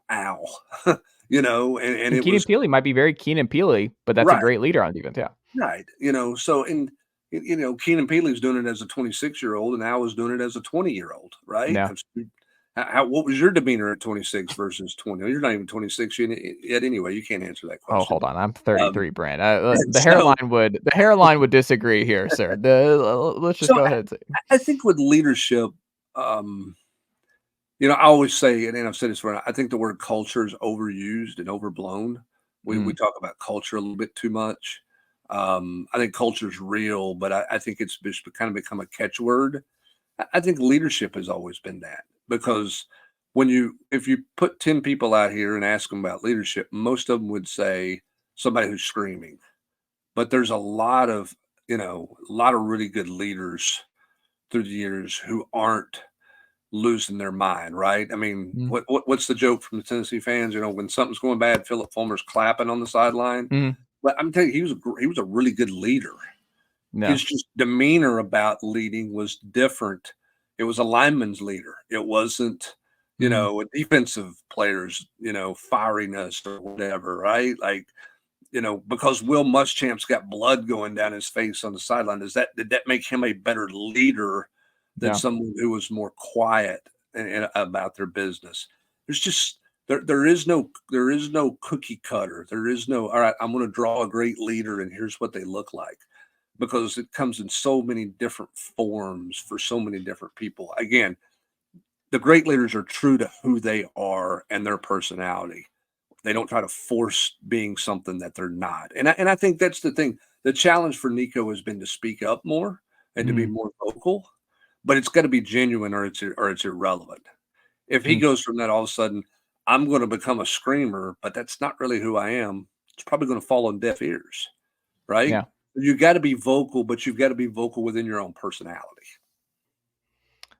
Al, and it Keenan was Peely might be very Keenan Peely, but that's a great leader on defense. Yeah. right. So, Keenan Peely's doing it as a 26-year-old, and Al was doing it as a 20-year-old, right? Yeah. What was your demeanor at 26 versus 20? Well, you're not even 26 yet anyway. You can't answer that question. Oh, hold on. I'm 33, Brent. The hairline would disagree here, sir. Let's just go ahead and say. I think with leadership, I always say, and I've said this before, I think the word culture is overused and overblown. We talk about culture a little bit too much. I think culture is real, but I think it's just kind of become a catchword. I think leadership has always been that, because if you put 10 people out here and ask them about leadership, most of them would say somebody who's screaming. But there's a lot of really good leaders through the years who aren't losing their mind, right? I mean, what's the joke from the Tennessee fans? When something's going bad, Philip Fulmer's clapping on the sideline. But I'm telling you, he was a really good leader. No. His just demeanor about leading was different. It was a lineman's leader. It wasn't, a defensive player's, firiness or whatever, right? Like, because Will Muschamp's got blood going down his face on the sideline, did that make him a better leader than someone who was more quiet and about their business? There's just there is no cookie cutter. There is no, all right, I'm going to draw a great leader and here's what they look like, because it comes in so many different forms for so many different people. Again, the great leaders are true to who they are and their personality. They don't try to force being something that they're not. And I think that's the thing. The challenge for Nico has been to speak up more and to be more vocal, but it's got to be genuine or it's irrelevant. If he goes from that, all of a sudden, I'm going to become a screamer, but that's not really who I am, it's probably going to fall on deaf ears, right? Yeah. You got to be vocal, but you've got to be vocal within your own personality.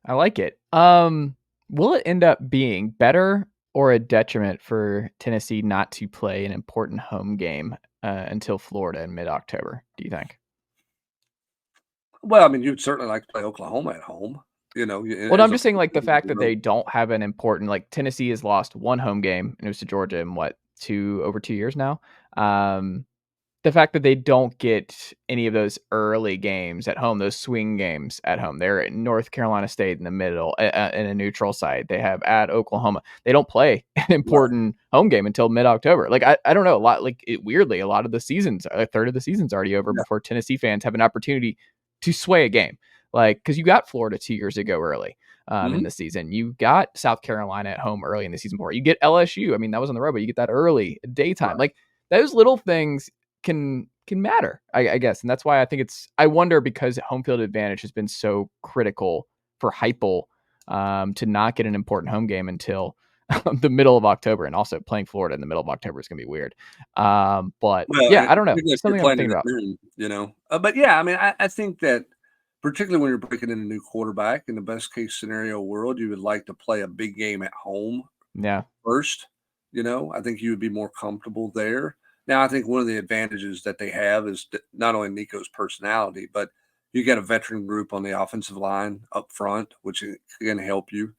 I like it. Will it end up being better or a detriment for Tennessee not to play an important home game until Florida in mid-October, do you think? Well, I mean, you'd certainly like to play Oklahoma at home. Well, I'm just saying, like, the fact that they don't have an important, like, Tennessee has lost one home game, and it was to Georgia in over 2 years now. the fact that they don't get any of those early games at home, those swing games at home. They're at North Carolina State in the middle, in a neutral site. They have at Oklahoma. They don't play an important home game until mid-October. Like, I don't know, weirdly, a lot of the seasons, a third of the season's already over before Tennessee fans have an opportunity to sway a game. Like, because you got Florida 2 years ago early in the season. You got South Carolina at home early in the season before. You get LSU. I mean, that was on the road, but you get that early daytime. Right. Like, those little things can matter, I guess. And that's why I think I wonder, because home field advantage has been so critical for Heupel to not get an important home game until the middle of October. And also playing Florida in the middle of October is going to be weird. But yeah, I don't know. Something I'm thinking about. But yeah, I mean, I think that particularly when you're breaking in a new quarterback, in the best case scenario world, you would like to play a big game at home first. I think you would be more comfortable there. Now, I think one of the advantages that they have is not only Nico's personality, but you got a veteran group on the offensive line up front, which can help you.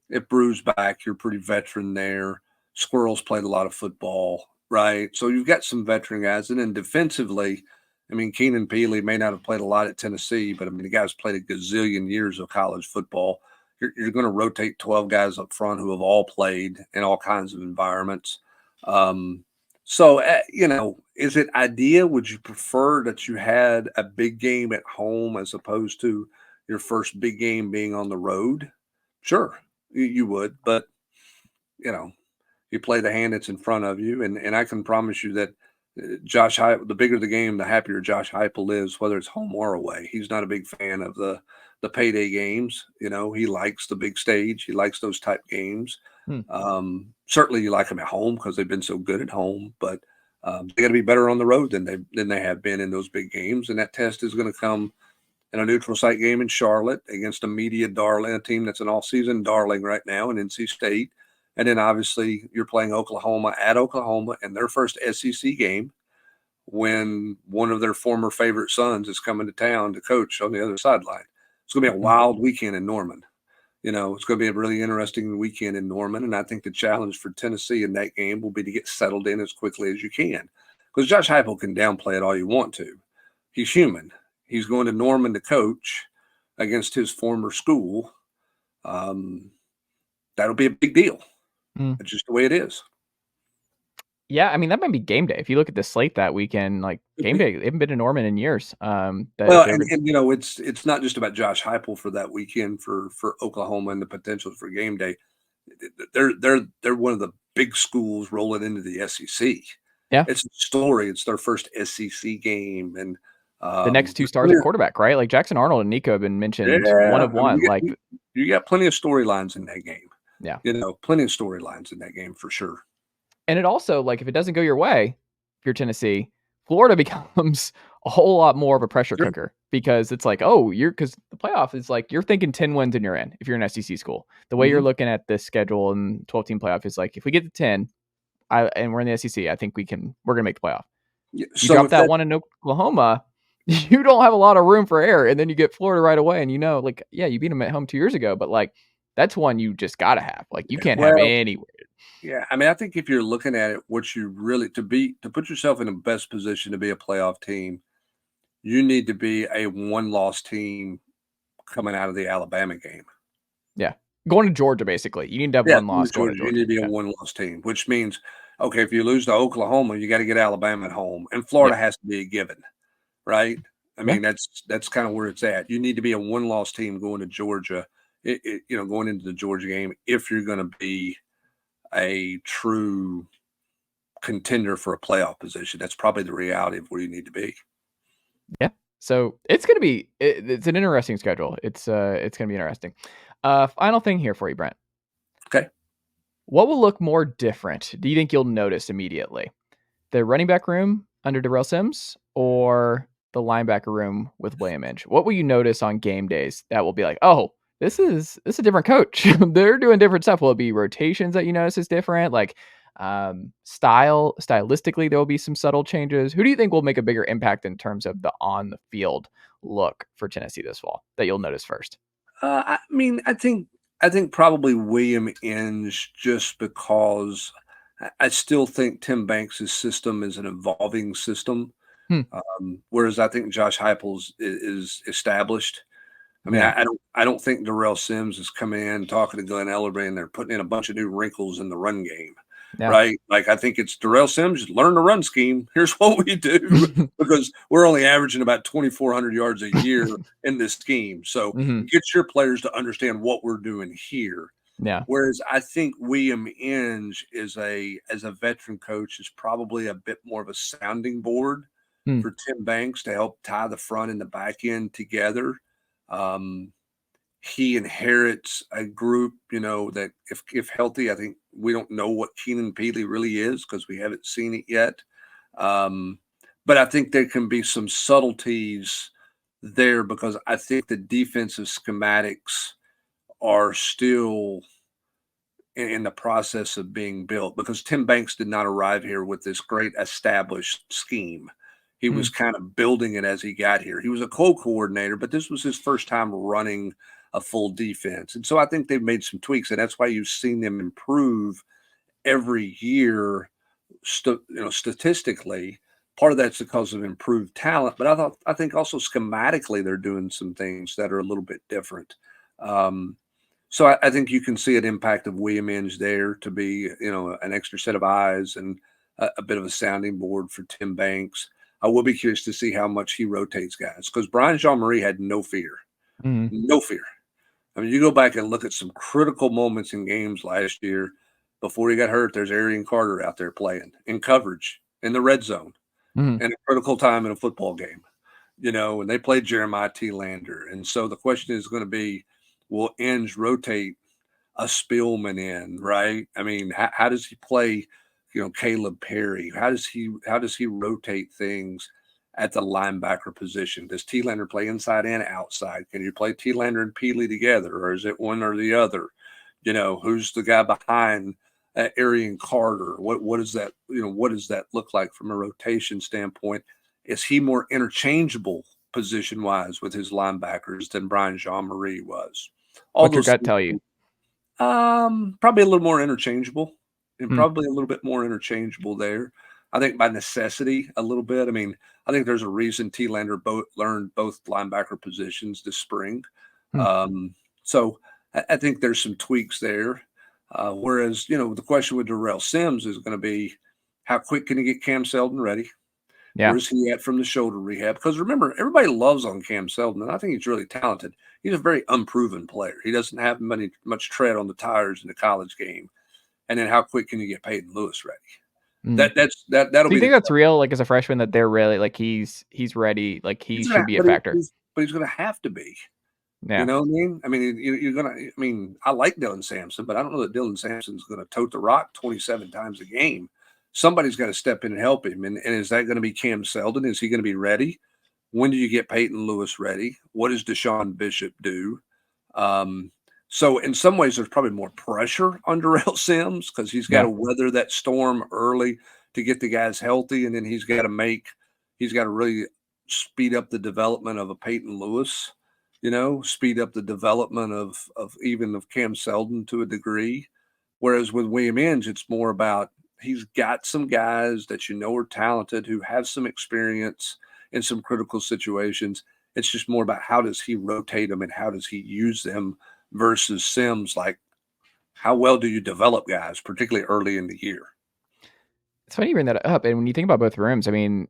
If Brew's back, you're pretty veteran there. Squirrels played a lot of football, right? So you've got some veteran guys. And then defensively, I mean, Keenan Peely may not have played a lot at Tennessee, but I mean, the guy's played a gazillion years of college football. You're going to rotate 12 guys up front who have all played in all kinds of environments. So, is it ideal? Would you prefer that you had a big game at home as opposed to your first big game being on the road? Sure, you would, but, you play the hand that's in front of you. And I can promise you that Josh Heupel, the bigger the game, the happier Josh Heupel is, whether it's home or away. He's not a big fan of the payday games. He likes the big stage. He likes those type games. Certainly you like them at home because they've been so good at home, but they got to be better on the road than they have been in those big games. And that test is going to come in a neutral site game in Charlotte against a media darling, a team that's an all-season darling right now in NC State. And then obviously you're playing Oklahoma at Oklahoma in their first SEC game when one of their former favorite sons is coming to town to coach on the other sideline. It's going to be a wild weekend in Norman. It's going to be a really interesting weekend in Norman. And I think the challenge for Tennessee in that game will be to get settled in as quickly as you can. Because Josh Heupel can downplay it all you want to. He's human. He's going to Norman to coach against his former school. That'll be a big deal. That's just the way it is. Yeah, I mean, that might be game day. If you look at the slate that weekend, like game day, they haven't been to Norman in years. It's not just about Josh Heupel for that weekend for Oklahoma and the potential for game day. They're one of the big schools rolling into the SEC. Yeah, it's a story. It's their first SEC game, and the next two stars at quarterback, right? Like Jackson Arnold and Nico have been mentioned one of one. You got plenty of storylines in that game. Yeah, plenty of storylines in that game for sure. And it also, like, if it doesn't go your way, if you're Tennessee, Florida becomes a whole lot more of a pressure cooker, because it's like, because the playoff is like, you're thinking 10 wins and you're in if you're an SEC school. The way you're looking at this schedule and 12-team playoff is like, if we get to 10 and we're in the SEC, I think we're going to make the playoff. You drop that one in Oklahoma, you don't have a lot of room for error. And then you get Florida right away. And you beat them at home 2 years ago, but like, that's one you just got to have. Like, you can't have anywhere. Yeah, I mean, I think if you're looking at it, what you really to put yourself in the best position to be a playoff team, you need to be a one-loss team coming out of the Alabama game. Yeah, going to Georgia, basically, you need to have one loss. Georgia, you need to be a one-loss team, which means, okay, if you lose to Oklahoma, you got to get Alabama at home, and Florida has to be a given, right? I mean, that's kind of where it's at. You need to be a one-loss team going to Georgia, going into the Georgia game if you're going to be a true contender for a playoff position. That's probably the reality of where you need to be. Yeah. So it's going to be, it's an interesting schedule. It's going to be interesting. Final thing here for you, Brent. Okay. What will look more different? Do you think you'll notice immediately? The running back room under DeRail Sims or the linebacker room with William Inge? What will you notice on game days that will be like, oh, this is a different coach. They're doing different stuff. Will it be rotations that you notice is different? Like stylistically, there will be some subtle changes. Who do you think will make a bigger impact in terms of the on the field look for Tennessee this fall that you'll notice first? I mean, I think probably William Inge, just because I still think Tim Banks' system is an evolving system, Hmm. whereas I think Josh Heupel's is established. I mean, Yeah. I don't think DeRail Sims is coming in talking to Glenn Ellerby and they're putting in a bunch of new wrinkles in the run game, Yeah. right? Like I think it's DeRail Sims, learn the run scheme. Here's what we do because we're only averaging about 2,400 yards a year in this scheme. So get your players to understand what we're doing here. Yeah. Whereas I think William Inge as a veteran coach is probably a bit more of a sounding board for Tim Banks to help tie the front and the back end together. He inherits a group, that if healthy, I think we don't know what Keenan Peely really is because we haven't seen it yet. But I think there can be some subtleties there because I think the defensive schematics are still in the process of being built because Tim Banks did not arrive here with this great established scheme. He was kind of building it as he got here. He was a co-coordinator, but this was his first time running a full defense. And so I think they've made some tweaks, and that's why you've seen them improve every year, statistically. Part of that's because of improved talent, but I think also schematically they're doing some things that are a little bit different. So I think you can see an impact of William Inge there to be, an extra set of eyes and a bit of a sounding board for Tim Banks. I will be curious to see how much he rotates guys because Brian Jean-Marie had no fear. No fear. I mean, you go back and look at some critical moments in games last year before he got hurt. There's Arian Carter out there playing in coverage in the red zone and a critical time in a football game, and they played Jeremiah T. Lander. And so the question is going to be, will Inge rotate a Spielman in, right? I mean, how does he play, Caleb Perry? How does he rotate things at the linebacker position? Does T-Lander play inside and outside? Can you play T-Lander and Peely together, or is it one or the other? Who's the guy behind Arian Carter? What does that, what does that look like from a rotation standpoint? Is he more interchangeable position-wise with his linebackers than Brian Jean-Marie was? What's your gut tell you? Probably a little more interchangeable and probably a little bit more interchangeable there. I think by necessity a little bit. I mean, I think there's a reason T-Lander learned both linebacker positions this spring. So I think there's some tweaks there. Whereas, the question with DeRail Sims is going to be how quick can he get Cam Seldon ready? Yeah. Where's he at from the shoulder rehab? Because remember, everybody loves on Cam Seldon, and I think he's really talented. He's a very unproven player. He doesn't have much tread on the tires in the college game. And then how quick can you get Peyton Lewis ready? That'll be. Do you think that's real? Like as a freshman, that they're really like he's ready, like he should be a factor. But he's going to have to be. Yeah. You know what I mean? I mean, you're going to. I mean, I like Dylan Sampson, but I don't know that Dylan Sampson's going to tote the rock 27 times a game. Somebody's got to step in and help him. And is that going to be Cam Seldon? Is he going to be ready? When do you get Peyton Lewis ready? What does Deshaun Bishop do? So in some ways, there's probably more pressure on DeRail Sims because he's got to weather that storm early to get the guys healthy. And then he's got to really speed up the development of a Peyton Lewis, speed up the development of Cam Seldon to a degree. Whereas with William Inge, it's more about, he's got some guys that are talented who have some experience in some critical situations. It's just more about how does he rotate them and how does he use them versus Sims. Like, how well do you develop guys, particularly early in the year? It's funny you bring that up. And when you think about both rooms, I mean,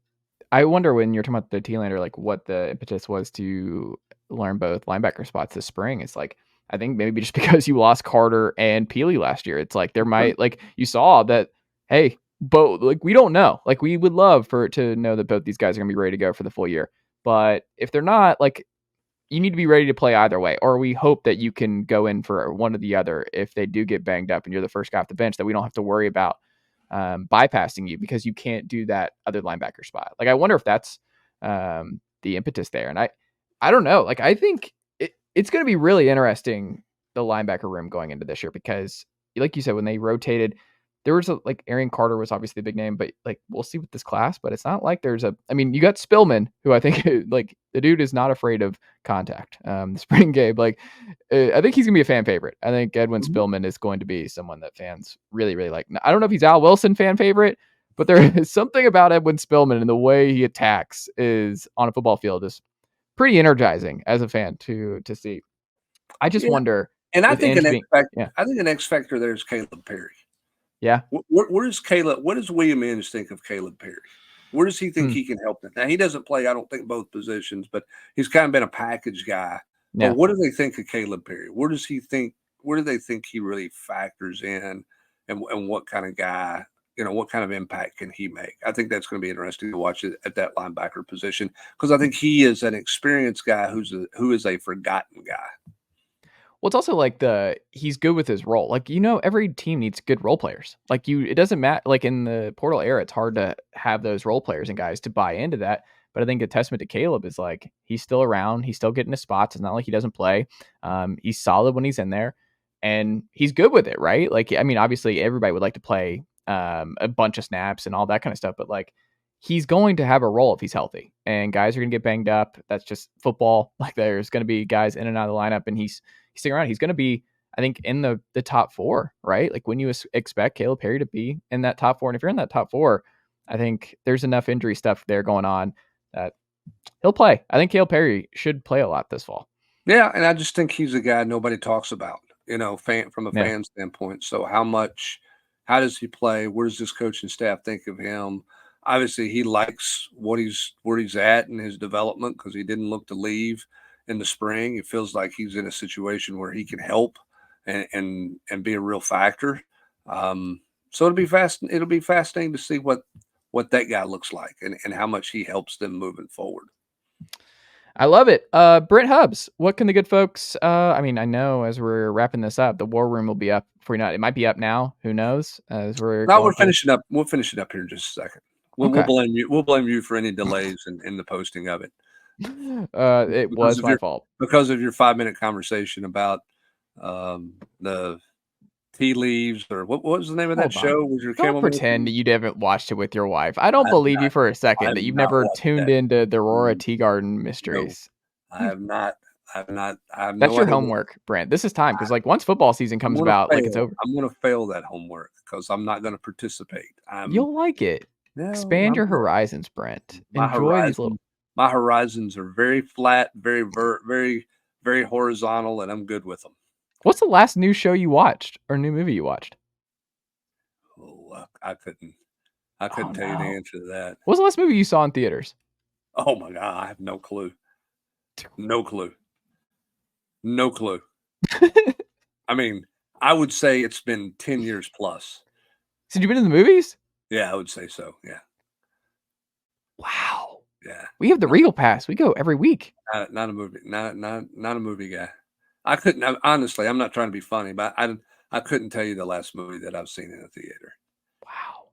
I wonder when you're talking about the T-Lander, like what the impetus was to learn both linebacker spots this spring. It's like, I think maybe just because you lost Carter and Peely last year, it's like there might, like you saw that, hey, both, like we don't know, like we would love to know that both these guys are gonna be ready to go for the full year. But if they're not, like you need to be ready to play either way, or we hope that you can go in for one or the other if they do get banged up and you're the first guy off the bench, that we don't have to worry about bypassing you because you can't do that other linebacker spot. Like I wonder if that's the impetus there. And I don't know. Like I think it's going to be really interesting, the linebacker room going into this year, because like you said, when they rotated, there was like Aaron Carter was obviously the big name, but like we'll see with this class. But it's not like there's I mean, you got Spillman, who I think like the dude is not afraid of contact. The spring game, like I think he's gonna be a fan favorite. I think Edwin Spillman is going to be someone that fans really, really like. I don't know if he's Al Wilson fan favorite, but there is something about Edwin Spillman and the way he attacks is on a football field is pretty energizing as a fan to see. I just wonder. And I think I think an X factor there is Caleb Perry. Yeah. Where does Caleb? What does William Inge think of Caleb Perry? Where does he think he can help them? Now he doesn't play, I don't think, both positions, but he's kind of been a package guy. Yeah. But what do they think of Caleb Perry? Where does he think? Where do they think he really factors in, and what kind of guy? What kind of impact can he make? I think that's going to be interesting to watch it at that linebacker position because I think he is an experienced guy who is a forgotten guy. Well, it's also like he's good with his role. Like, every team needs good role players. Like it doesn't matter. Like in the portal era, it's hard to have those role players and guys to buy into that. But I think a testament to Caleb is like, he's still around. He's still getting his spots. It's not like he doesn't play. He's solid when he's in there and he's good with it. Right. Like, I mean, obviously everybody would like to play a bunch of snaps and all that kind of stuff, but like, he's going to have a role if he's healthy and guys are going to get banged up. That's just football. Like there's going to be guys in and out of the lineup and he's sticking around. He's going to be, I think, in the top four, right? Like when you expect Caleb Perry to be in that top four. And if you're in that top four, I think there's enough injury stuff there going on that he'll play. I think Caleb Perry should play a lot this fall. Yeah. And I just think he's a guy nobody talks about, from a fan standpoint. So how does he play? Where does this coaching staff think of him? Obviously, he likes where he's at in his development because he didn't look to leave in the spring. It feels like he's in a situation where he can help and be a real factor. So it'll be fascinating to see what that guy looks like and how much he helps them moving forward. I love it. Brent Hubbs, what can the good folks, I mean, I know as we're wrapping this up, the war room will be up for you now. It might be up now. Who knows? We're finishing up. We'll finish it up here in just a second. We'll blame you. We'll blame you for any delays in the posting of it. It was my fault because of your 5-minute conversation about the tea leaves or what was the name of that show? Was your Don't pretend that you haven't watched it with your wife. I don't believe you for a second that you've never tuned into the Aurora Tea Garden mysteries. No, I have not. That's your homework, Brent. This is time because like once football season comes about, like it's over. I'm going to fail that homework because I'm not going to participate. You'll like it. No, expand your horizons, Brent. Enjoy these little. My horizons are very flat, very very horizontal, and I'm good with them. What's the last new show you watched or new movie you watched? Oh, I couldn't tell you the answer to that. What was the last movie you saw in theaters? Oh my God, I have no clue. No clue. I mean, I would say it's been 10 years plus. Since you've been in the movies? Yeah, I would say so. Yeah. Wow. Yeah. We have the Regal Pass. We go every week. Not a movie. Not a movie guy. I couldn't. Honestly, I'm not trying to be funny, but I couldn't tell you the last movie that I've seen in a theater. Wow.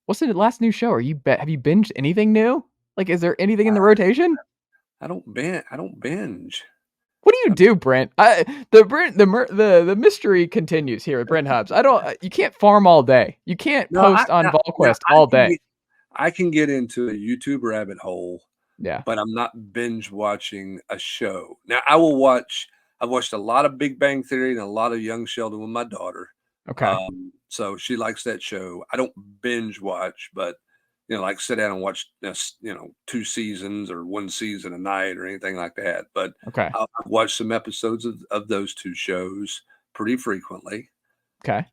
What's the last new show? Have you binged anything new? Like, is there anything in the rotation? I don't binge. What do you do, Brent? The mystery continues here with Brent Hubbs. You can't farm all day. You can't post on Volquest all day. I can get into a YouTube rabbit hole. Yeah. But I'm not binge watching a show. Now I've watched a lot of Big Bang Theory and a lot of Young Sheldon with my daughter. Okay. So she likes that show. I don't binge watch, but like sit down and watch 2 seasons or 1 season a night or anything like that. But okay. I've watched some episodes of those 2 shows pretty frequently. Okay.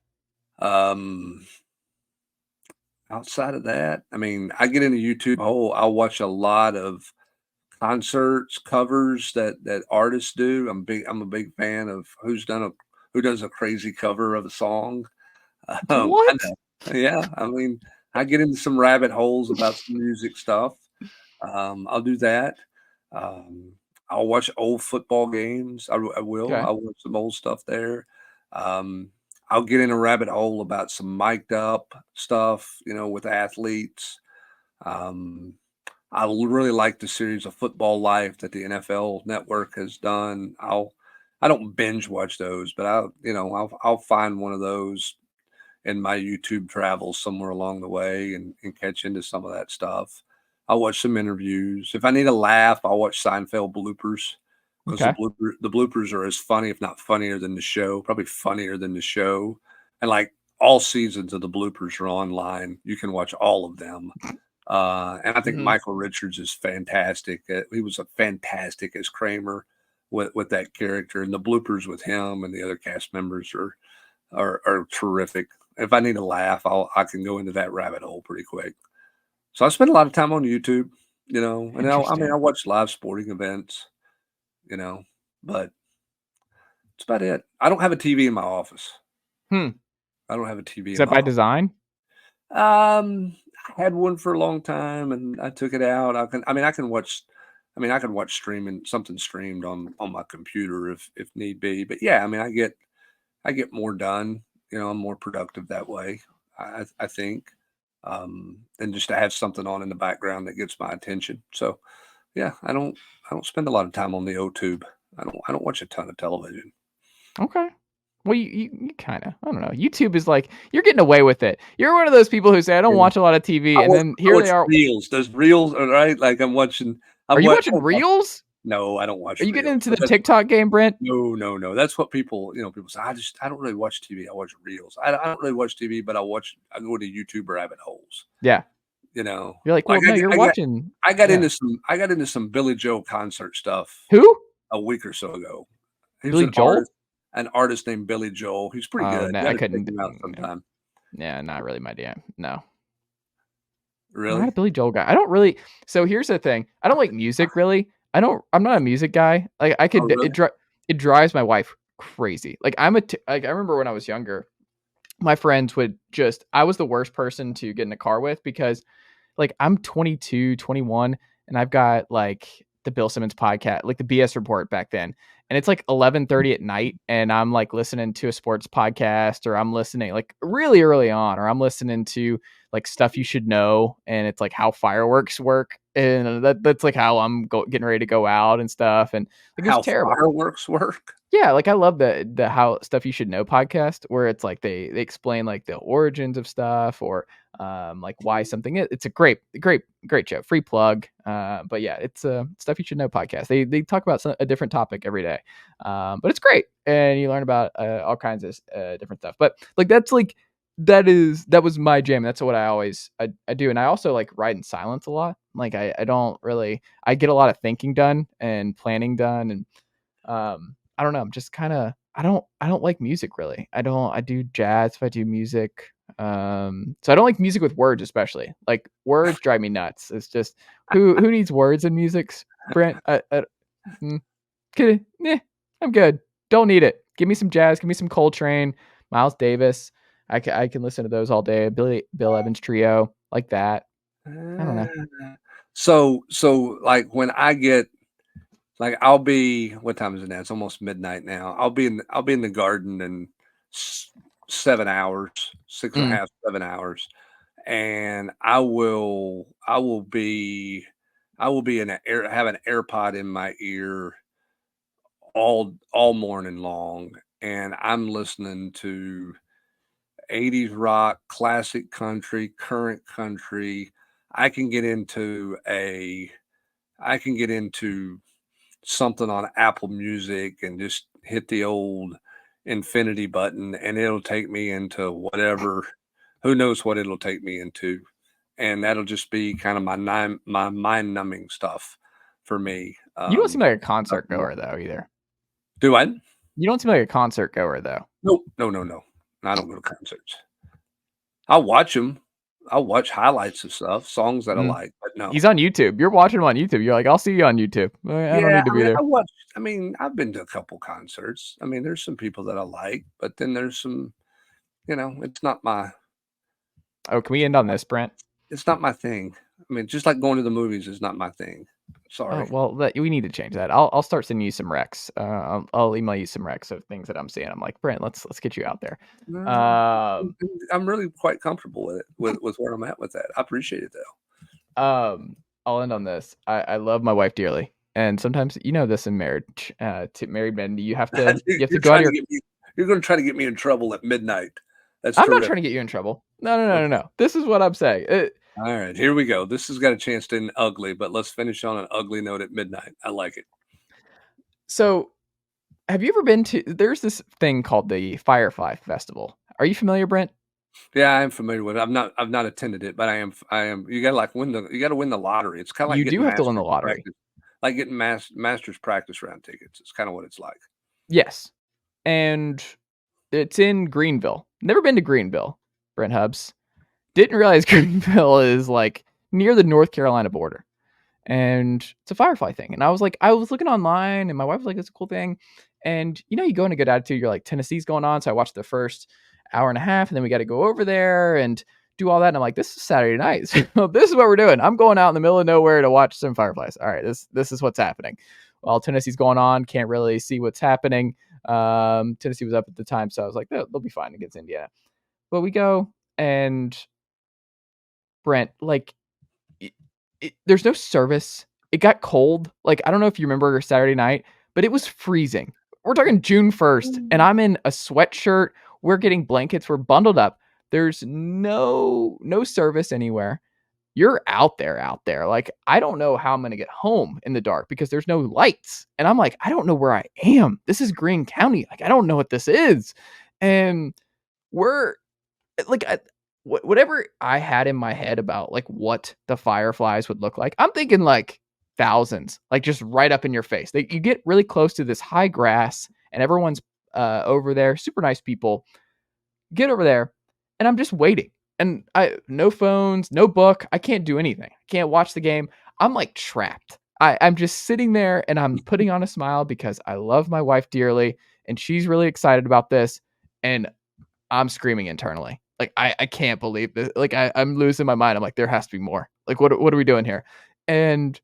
Outside of that, I mean, I get into YouTube hole. I'll watch a lot of concerts, covers that artists do. I'm a big fan of who does a crazy cover of a song. What? Yeah, I mean, I get into some rabbit holes about some music stuff. I'll do that. I'll watch old football games. I will. Okay. I'll watch some old stuff there. I'll get in a rabbit hole about some mic'd up stuff, with athletes. I really like the series of Football Life that the NFL Network has done. I don't binge watch those, but I'll find one of those in my YouTube travels somewhere along the way and catch into some of that stuff. I'll watch some interviews. If I need a laugh, I'll watch Seinfeld bloopers, because Okay. the bloopers are as funny, if not funnier than the show, probably funnier than the show. And like all seasons of the bloopers are online. You can watch all of them. And I think Michael Richards is fantastic. He was fantastic as Kramer with that character, and the bloopers with him and the other cast members are terrific. If I need a laugh, I can go into that rabbit hole pretty quick. So I spend a lot of time on YouTube, and I watch live sporting events, but that's about it. I don't have a TV in my office. I don't have a TV. Is that by design? I had one for a long time and I took it out. I can watch something streamed on my computer if need be. But yeah, I get more done. I'm more productive that way, I think. And just to have something on in the background that gets my attention. So yeah, I don't spend a lot of time on the O-tube. I don't watch a ton of television. Okay. Well, you kind of, I don't know. YouTube is like, you're getting away with it. You're one of those people who say, I don't watch a lot of TV. And then here they are. Reels. There's reels, right? Like I'm watching. Are you watching reels? No, I don't watch. Are you getting into the TikTok game, Brent? No. That's what people say. I don't really watch TV. I watch reels. I don't really watch TV, but I go to YouTube rabbit holes. Yeah. You're like, well, no, you're watching. I got into some Billy Joel concert stuff. Who? A week or so ago. Billy Joel? An artist named Billy Joel. He's pretty good. No, I couldn't take him out sometime. Yeah, not really my damn. No. Really? I'm not a Billy Joel guy. I don't really. So here's the thing. I don't like music really. I'm not a music guy. Like I could. Really? It drives my wife crazy. Like I remember when I was younger, my friends would just. I was the worst person to get in a car with because, like, I'm 22, 21, and I've got like the Bill Simmons podcast, like the BS Report back then. And it's like 11:30 at night and I'm like listening to a sports podcast, or I'm listening like really early on, or I'm listening to like Stuff You Should Know. And it's like how fireworks work. And that's like how I'm getting ready to go out and stuff. And like, how it's terrible. Fireworks work. Yeah. Like I love the how Stuff You Should Know podcast, where it's like, they explain like the origins of stuff, or like why something is. It's a great show. Free plug. But yeah, it's a Stuff You Should Know podcast. They talk about a different topic every day. But it's great. And you learn about all kinds of different stuff. But like, that's like, that was my jam. That's what I do. And I also like ride in silence a lot. Like I don't really, I get a lot of thinking done and planning done. And I don't know. I'm just kind of, I don't like music really. I do jazz if I do music. So I don't like music with words, especially. Like words drive me nuts. It's just who needs words in music, Brent? I'm good. Don't need it. Give me some jazz. Give me some Coltrane, Miles Davis. I can listen to those all day. Bill Evans Trio, like that. I don't know. So like when I get, like, I'll be, what time is it now? It's almost midnight now. I'll be in the garden in 7 hours, 6.5, 7 hours. And I will be in have an AirPod in my ear all morning long. And I'm listening to 80s rock, classic country, current country. I can get into something on Apple Music and just hit the old infinity button and it'll take me into whatever, who knows what it'll take me into. And that'll just be kind of my mind numbing stuff for me. You don't seem like a concert goer though either. Do I? You don't seem like a concert goer though. No. I don't go to concerts. I'll watch them. I'll watch highlights of stuff, songs that I like, but no. He's on YouTube. You're watching him on YouTube. You're like, I'll see you on YouTube. I don't need to be there. I've been to a couple concerts. There's some people that I like, but then there's some, it's not my. Oh, can we end on this, Brent? It's not my thing. Just like going to the movies is not my thing. Sorry. Oh, well, we need to change that. I'll start sending you some recs. I'll email you some recs of things that I'm seeing. I'm like, Brent, let's get you out there. I'm really quite comfortable with it, with where I'm at with that. I appreciate it though. I'll end on this. I love my wife dearly, and sometimes this in marriage, to married men, you have to go out. You're going to try to get me in trouble at midnight. That's I'm terrific. not trying to get you in trouble. No. This is what I'm saying. All right, here we go. This has got a chance to end ugly, but let's finish on an ugly note at midnight. I like it. So, have you ever been to? There's this thing called the Firefly Festival. Are you familiar, Brent? Yeah, I'm familiar with it. I've not attended it, but I am. You gotta you gotta win the lottery. It's kind of like You do getting have to win the masters lottery. practice, like getting masters practice round tickets. It's kind of what it's like. Yes, and it's in Greenville. Never been to Greenville, Brent Hubs. Didn't realize Greenville is like near the North Carolina border. And it's a Firefly thing. And I was looking online and my wife was like, it's a cool thing. And you go in a good attitude. You're like, Tennessee's going on. So I watched the first hour and a half and then we got to go over there and do all that. And I'm like, this is Saturday night. So this is what we're doing. I'm going out in the middle of nowhere to watch some Fireflies. All right, this is what's happening. Well, Tennessee's going on. Can't really see what's happening. Tennessee was up at the time. So I was like, they'll be fine against Indiana. But we go and Brent, like, there's no service. It got cold. Like, I don't know if you remember Saturday night, but it was freezing. We're talking June 1st, and I'm in a sweatshirt. We're getting blankets. We're bundled up. There's no service anywhere. You're out there. Like, I don't know how I'm going to get home in the dark because there's no lights. And I'm like, I don't know where I am. This is Greene County. Like, I don't know what this is. And we're like, whatever I had in my head about like what the Fireflies would look like, I'm thinking like thousands, like just right up in your face. You get really close to this high grass and everyone's over there, super nice people. Get over there and I'm just waiting. And no phones, no book. I can't do anything. I can't watch the game. I'm like trapped. I'm just sitting there and I'm putting on a smile because I love my wife dearly and she's really excited about this. And I'm screaming internally. Like, I can't believe this. Like, I'm losing my mind. I'm like, there has to be more. Like, what are we doing here? And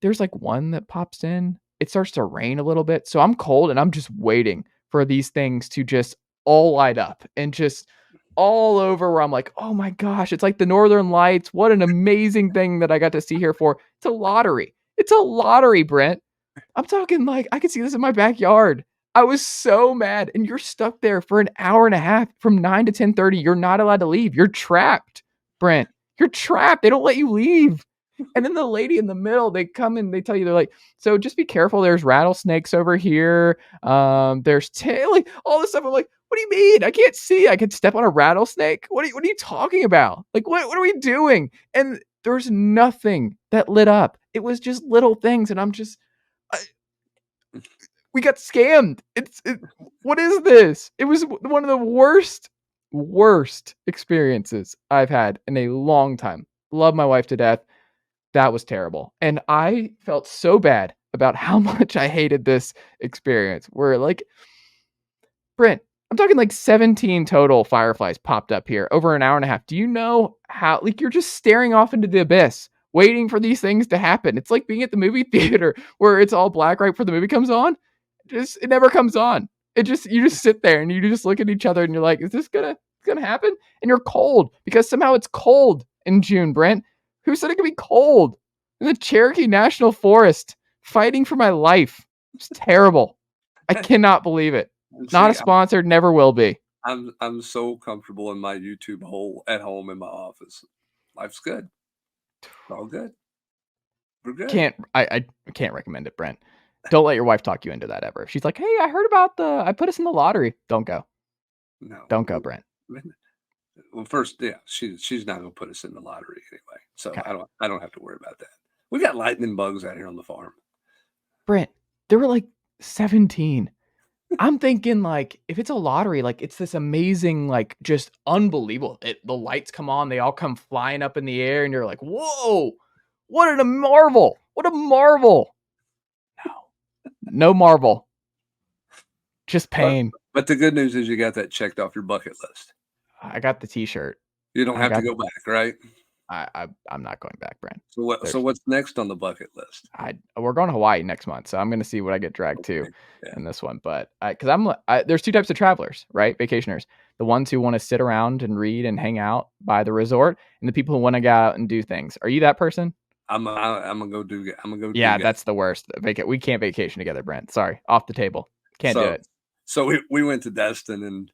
there's like one that pops in. It starts to rain a little bit. So I'm cold and I'm just waiting for these things to just all light up and just all over where I'm like, oh my gosh, it's like the Northern Lights. What an amazing thing that I got to see here for. It's a lottery. It's a lottery, Brent. I'm talking like I could see this in my backyard. I was so mad. And you're stuck there for an hour and a half from 9 to 10:30. You're not allowed to leave. You're trapped, Brent. You're trapped. They don't let you leave. And then the lady in the middle, they come and they tell you, they're like, so just be careful. There's rattlesnakes over here. There's like all this stuff. I'm like, what do you mean? I can't see. I could step on a rattlesnake. What are you talking about? Like, what are we doing? And there's nothing that lit up. It was just little things. And I'm just, we got scammed. What is this? It was one of the worst experiences I've had in a long time. Love my wife to death. That was terrible. And I felt so bad about how much I hated this experience. Where like, Brent, I'm talking like 17 total Fireflies popped up here over an hour and a half. Do you know how, like, you're just staring off into the abyss, waiting for these things to happen. It's like being at the movie theater where it's all black right before the movie comes on. It never comes on. You just sit there and you just look at each other and you're like, is this gonna happen? And you're cold because somehow it's cold in June, Brent. Who said it could be cold? In the Cherokee National Forest, fighting for my life. It's terrible. I cannot believe it. Not a sponsor, never will be. I'm so comfortable in my YouTube hole at home in my office. Life's good. All good. We're good. I can't recommend it, Brent. Don't let your wife talk you into that ever. She's like, hey, I heard about I put us in the lottery. Don't go. No. Don't go, Brent. Well, first, yeah, she's not gonna put us in the lottery anyway. So Okay. I don't have to worry about that. We got lightning bugs out here on the farm. Brent, there were like 17. I'm thinking like if it's a lottery, like it's this amazing, like just unbelievable. The lights come on, they all come flying up in the air, and you're like, whoa, what a marvel! What a marvel! No marvel. Just pain. But the good news is you got that checked off your bucket list. I got the t-shirt. You don't have to go back, right? I'm not going back, Brent. So what's next on the bucket list? We're going to Hawaii next month, so I'm going to see what I get dragged to in this one. But because there's two types of travelers, right? Vacationers, the ones who want to sit around and read and hang out by the resort, and the people who want to go out and do things. Are you that person? I'm gonna go do. Yeah, that's the worst. We can't vacation together, Brent. Sorry, off the table. Can't do it. So we went to Destin, and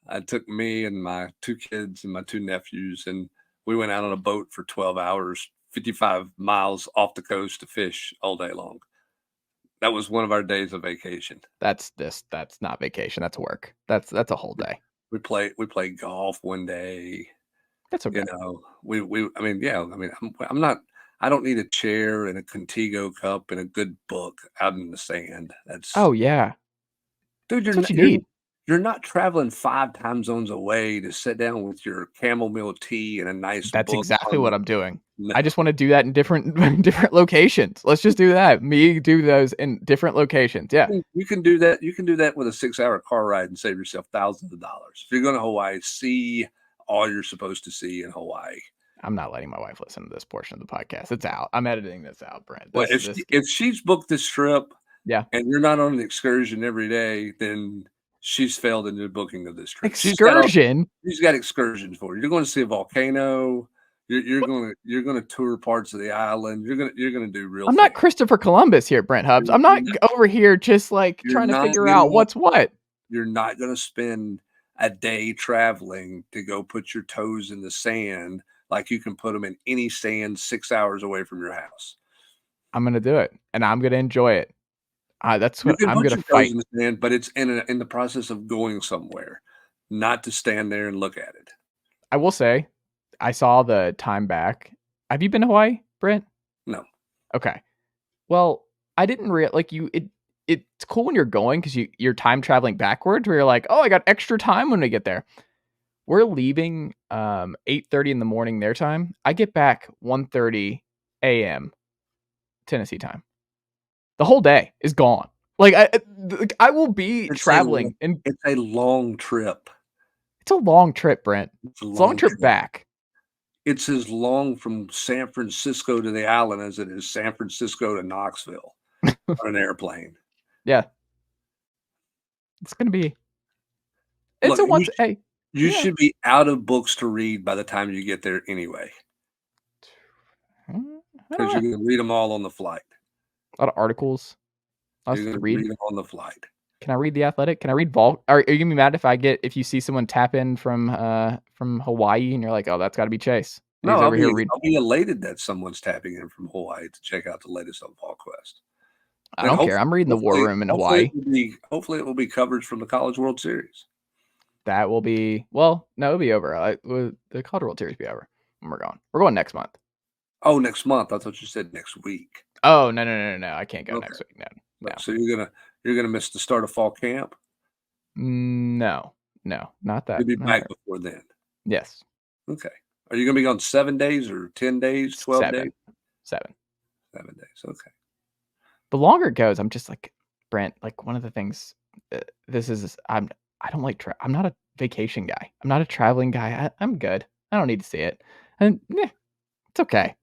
I took me and my 2 kids and my 2 nephews, and we went out on a boat for 12 hours, 55 miles off the coast to fish all day long. That was one of our days of vacation. That's not vacation. That's work. That's a whole day. We played golf one day. That's okay. You know, I mean, yeah, I mean, I'm not, I don't need a chair and a Contigo cup and a good book out in the sand. That's, Oh yeah, dude, that's what you need. you're not traveling 5 time zones away to sit down with your chamomile tea and a nice That's book. exactly what I'm doing. No. I just want to do that in different different locations. Let's just do that. Me do those in different locations. Yeah. You can do that. You can do that with a 6-hour car ride and save yourself thousands of dollars. If you're going to Hawaii, see all you're supposed to see in Hawaii. I'm not letting my wife listen to this portion of the podcast. It's out. I'm editing this out, Brent. Well, if she's booked this trip, yeah, and you're not on an excursion every day, then she's failed in the booking of this trip. Excursion? She's got excursions for you. You're going to see a volcano. You're going to tour parts of the island. You're going to do real. I'm not Christopher Columbus here, Brent Hubbs. I'm not over here just like trying to figure out what's what. You're not going to spend a day traveling to go put your toes in the sand like you can put them in any sand 6 hours away from your house. I'm going to do it, and I'm going to enjoy it. That's what I'm going to fight. In the sand, but it's in the process of going somewhere, not to stand there and look at it. I will say, I saw the time back. Have you been to Hawaii, Brent? No. Okay. Well, I didn't it's cool when you're going because you're time traveling backwards where you're like, oh, I got extra time when we get there. We're leaving 8:30 in the morning their time. I get back 1:30 a.m. Tennessee time. The whole day is gone. Like I will be traveling, and it's a long trip. It's a long trip, Brent. It's a long trip back. It's as long from San Francisco to the island as it is San Francisco to Knoxville on an airplane. Yeah. It's going to be. It's a once. Hey, you should be out of books to read by the time you get there anyway. Because you're going to read them all on the flight. A lot of articles. You're going to read them on the flight. Can I read The Athletic? Can I read Vol? Are you gonna be mad if you see someone tap in from Hawaii and you're like, oh, that's got to be Chase? No, I'll be elated that someone's tapping in from Hawaii to check out the latest on Volquest. I don't care. I'm reading the War Room in Hawaii. Hopefully, it will be coverage from the College World Series. That will be no, it'll be over. The College World Series will be over when we're going. We're going next month. Oh, next month? I thought you said next week. Oh no! I can't go next week. No. So you're gonna miss the start of fall camp? No, not that. You'll be back before then. Yes. Okay. Are you gonna be gone 7 days or 10 days? 12 days? 7 days. Okay. The longer it goes, I'm just like Brent. Like one of the things. I'm not a vacation guy. I'm not a traveling guy. I'm good. I don't need to see it. And it's okay.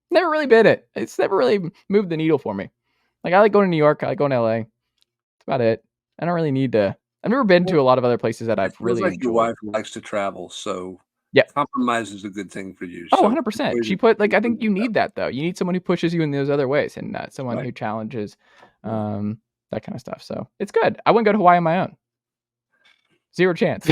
Never really been it. It's never really moved the needle for me. Like I like going to New York. I like going to LA. That's about it. I don't really need to. I've never been to a lot of other places that I've really enjoyed. Your wife likes to travel, so yeah, compromise is a good thing for you. Oh, 100%. She put I think you need that though. You need someone who pushes you in those other ways, and someone who challenges that kind of stuff. So it's good. I wouldn't go to Hawaii on my own. Zero chance.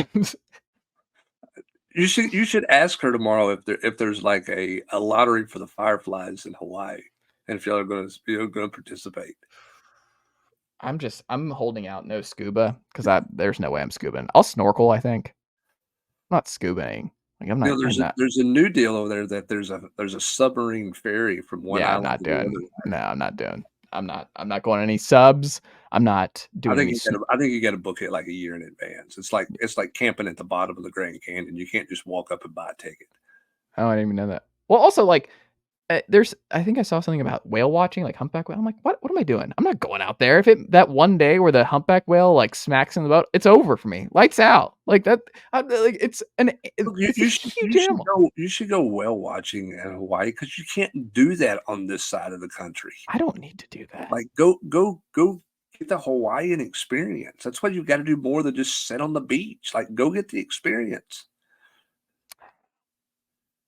You should ask her tomorrow if there's like a lottery for the Fireflies in Hawaii, and if y'all are going to participate. I'm holding out no scuba because there's no way I'm scubaing. I'll snorkel. I think. I'm not scubaing. Like I'm not. There's a new deal over there that there's a submarine ferry from one island. I'm not doing. No, I'm not doing. I'm not going any subs. I'm not doing. I think you got to book it like a year in advance. It's like camping at the bottom of the Grand Canyon. You can't just walk up and buy a ticket. Oh, I didn't even know that. Well, also like I think I saw something about whale watching, like humpback whale. I'm like, what am I doing? I'm not going out there. If that one day where the humpback whale like smacks in the boat, it's over for me. Lights out. Like that. You should go whale watching in Hawaii because you can't do that on this side of the country. I don't need to do that. Like go get the Hawaiian experience. That's why you've got to do more than just sit on the beach. Like go get the experience.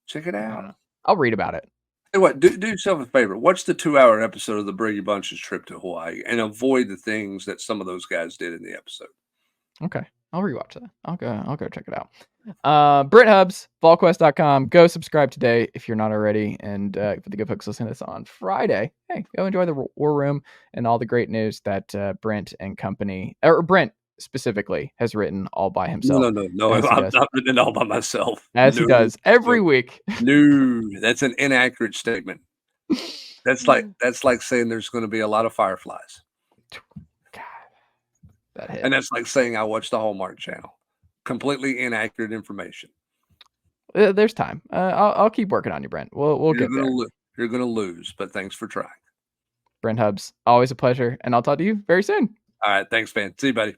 Check it out. I'll read about it. Hey, what? Do yourself a favor. Watch the 2-hour episode of the Brady Bunch's trip to Hawaii and avoid the things that some of those guys did in the episode. Okay. I'll rewatch that. I'll go check it out. Brent Hubs, Volquest.com. Go subscribe today if you're not already. And for the good folks listening to this on Friday, hey, go enjoy the War Room and all the great news that Brent and company, or Brent specifically, has written all by himself. No. I'm not written it all by myself. He does every week. No, that's an inaccurate statement. That's like saying there's going to be a lot of fireflies. God, that hit. And that's like saying I watched the Hallmark Channel. Completely inaccurate information. There's time. I'll keep working on you, Brent. We'll get there. You're going to lose, but thanks for trying. Brent Hubs, always a pleasure, and I'll talk to you very soon. All right, thanks, man. See you, buddy.